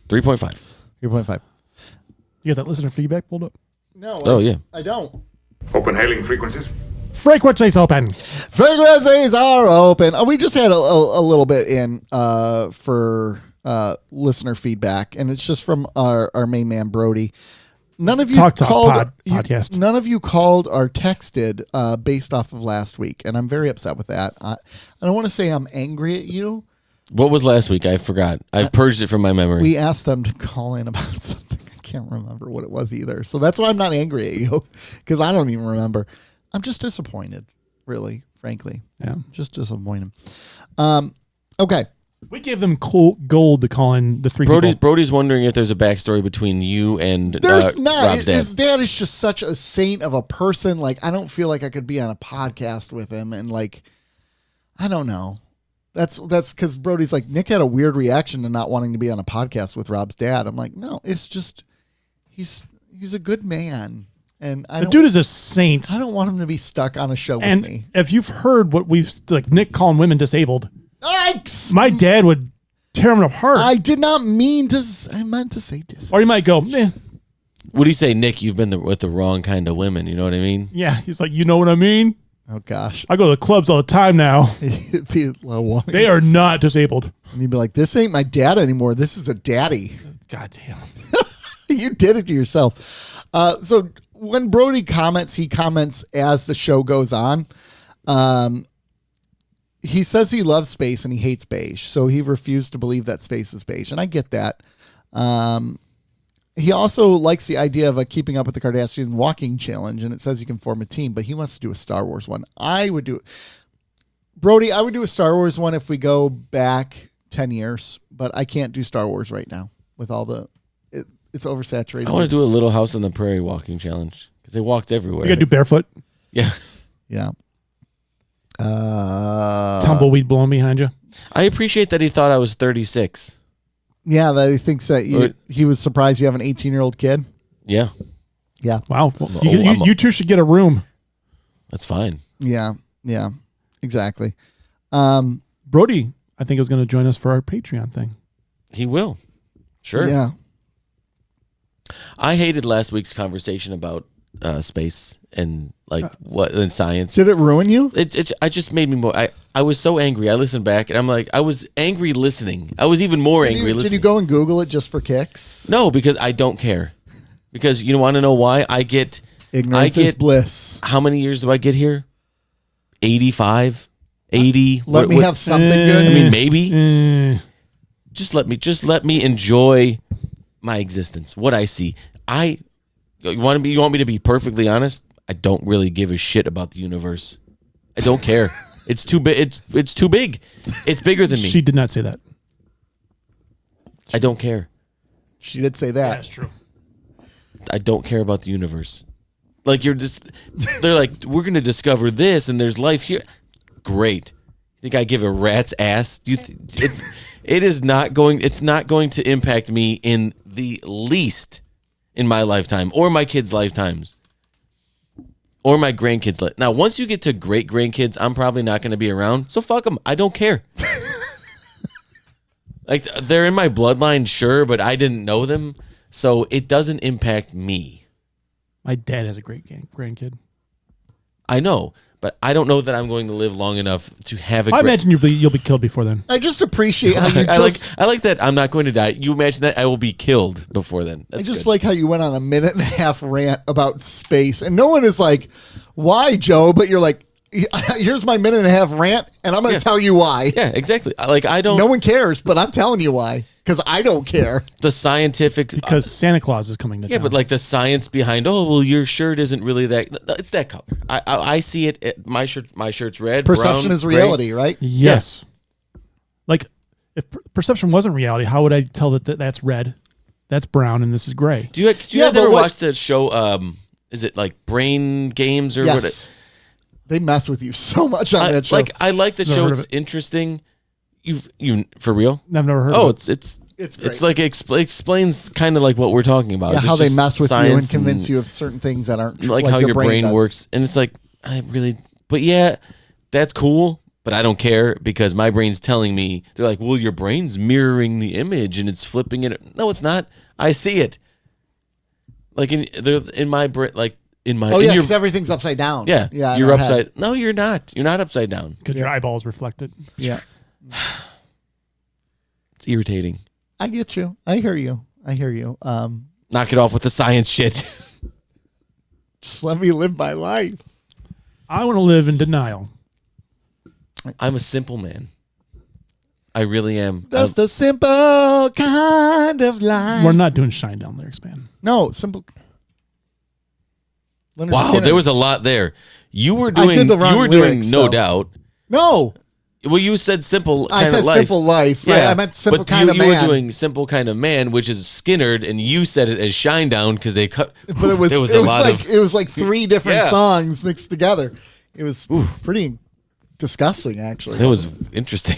3.5. 3.5. You got that listener feedback pulled up? No. Oh, yeah. I don't. Open hailing frequencies. Frequencies open. Frequencies are open. We just had a little bit in for listener feedback, and it's just from our main man Brody. None of you podcast. None of you called or texted based off of last week, and I'm very upset with that. I don't want to say I'm angry at you. What was last week? I forgot. I've purged it from my memory. We asked them to call in about something. I can't remember what it was either. So that's why I'm not angry at you, because I don't even remember. I'm just disappointed, really, frankly. Yeah. Just disappointed. Okay. We gave them gold to call in the three people. Brody's wondering if there's a backstory between you and There's not. Rob's dad. His dad is just such a saint of a person. Like, I don't feel like I could be on a podcast with him. And, like, I don't know. That's because Brody's like, Nick had a weird reaction to not wanting to be on a podcast with Rob's dad. I'm like, no, it's just he's a good man. And The dude is a saint. I don't want him to be stuck on a show And with me. if you've heard what we've, like Nick calling women disabled, Yikes! my dad would tear him apart. I did not mean to. I meant to say this. Or he might go, eh. What do you say, Nick? You've been with the wrong kind of women. You know what I mean? Yeah. He's like, you know what I mean? Oh gosh, I go to the clubs all the time now. It'd be a little woman. They are not disabled. And you'd be like, "This ain't my dad anymore. This is a daddy." God damn. You did it to yourself. So when Brody comments, he comments as the show goes on. He says he loves space and he hates beige, so he refused to believe that space is beige, and I get that. He also likes the idea of a Keeping Up with the Cardassians walking challenge, and it says you can form a team, but he wants to do a Star Wars one. I would do it. Brody, I would do a Star Wars one if we go back 10 years, but I can't do Star Wars right now with all the... It's oversaturated. I want to do a Little House on the Prairie walking challenge because they walked everywhere. You got to do barefoot. Yeah. Yeah. Tumbleweed blowing behind you. I appreciate that he thought I was 36. Yeah, that he thinks that he was surprised you have an 18-year-old kid. Yeah. Yeah. Wow. Well, you two should get a room. That's fine. Yeah. Yeah. Exactly. Brody, I think, is going to join us for our Patreon thing. He will. Sure. Yeah. I hated last week's conversation about space and what and science. Did it ruin you? I just made me more. I was so angry. I listened back and I'm like, I was angry listening. I was even more angry listening. Did you go and Google it just for kicks? No, because I don't care. Because you want to know why? Ignorance is bliss. How many years do I get here? 85, 80. Let me have something good. I mean, maybe. Just let me enjoy my existence. What I see. You want me to be perfectly honest? I don't really give a shit about the universe. I don't care. It's too big. It's too big. It's bigger than me. She did not say that. I don't care. She did say that. That's true. I don't care about the universe. Like they're like, we're gonna discover this, and there's life here. Great. You think I give a rat's ass? It's not going to impact me in the least in my lifetime or my kids' lifetimes or my grandkids' Now, once you get to great grandkids, I'm probably not going to be around. So fuck them. I don't care. Like they're in my bloodline, sure, but I didn't know them, so it doesn't impact me. My dad has a great grandkid. I know, but I don't know that I'm going to live long enough to have a. I imagine you'll be killed before then. I just appreciate how you I like that I'm not going to die. You imagine that I will be killed before then. That's I just good. like how you went on a 1.5 minute rant about space, and no one is like, "Why, Joe?" But you're like, "Here's my 1.5 minute rant, and I'm going to tell you why." Yeah, exactly. Like I don't. No one cares, but I'm telling you why because I don't care. The scientific Because Santa Claus is coming to town. Yeah, but like the science behind, your shirt isn't really that. No, it's that color. I see it. My shirt's red. Perception brown, is reality, right? Yes. Like, if perception wasn't reality, how would I tell that that's red, that's brown, and this is gray? Do you guys ever watch the show? Is it like Brain Games or what? Yes. They mess with you so much on that show. I like the Never show. heard It's of it. interesting. You for real? I've never heard Oh, of it. It's great. it's like explains kind of like what we're talking about. Yeah, It's how they just mess with you and science convince you of certain things that aren't like how your brain does. works, and it's like but yeah, that's cool, but I don't care because my brain's telling me. They're like, well, your brain's mirroring the image and it's flipping it. No, it's not. I see it. Like in my brain, like in my. Oh in yeah, your, because everything's upside down. yeah, yeah. You're in our upside. head. No, you're not. You're not upside down. Because your eyeballs reflect it. Yeah, It's irritating. I get you. I hear you. Knock it off with the science shit. Just let me live my life. I want to live in denial. I'm a simple man. I really am. Just a simple kind of life. We're not doing Shinedown lyrics, man. No, simple. Leonard Wow, Skinner. there was a lot there. You were I doing. did the wrong You were doing lyrics, no though. doubt. No, Well, you said simple. I Kind said of life. simple life. Right? I meant simple but kind of you man. were doing simple kind of man, which is Skinnered, and you said it as Shinedown because they cut. but it was there was it a was lot like of. it was like 3 different Yeah. songs mixed together. It was pretty disgusting, actually. It was interesting.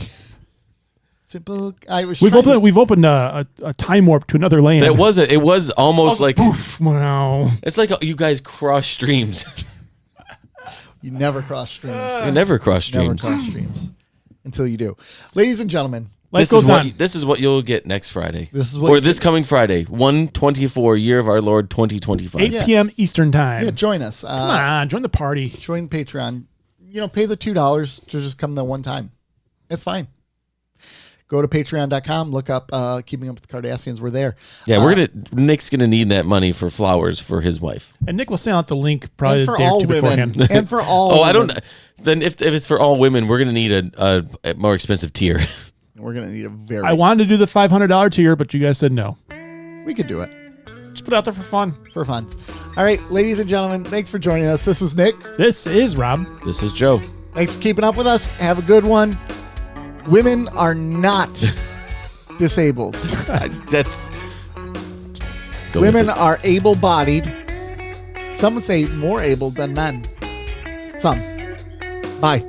Simple. I was. We've trying opened a time warp to another land. That wasn't. It was almost like Poof. Wow. it's like you guys cross streams. You never cross streams. You never cross Never streams. cross streams until you do, ladies and gentlemen. Life This goes is on. what this is what you'll get next Friday. This is what or you this coming Friday, 1/24, year of our Lord 2025. 8 p.m. Eastern time. Yeah, join us. Come on, join the party. Join Patreon. Pay the $2 to just come the one time. It's fine. go to patreon.com, look up Keeping Up with the Cardassians. We're there. Yeah, Nick's gonna need that money for flowers for his wife. And Nick will send out the link probably And a for day or all two women. beforehand. And for all Oh, I women. don't. Then if it's for all women, we're gonna need a more expensive tier. We're going to need a very... I wanted to do the $500 tier, but you guys said no. We could do it. Just put it out there for fun. For fun. All right, ladies and gentlemen, thanks for joining us. This was Nick. This is Rob. This is Joe. Thanks for keeping up with us. Have a good one. Women are not disabled. That's Women are able-bodied. Some would say more able than men. Some. Bye.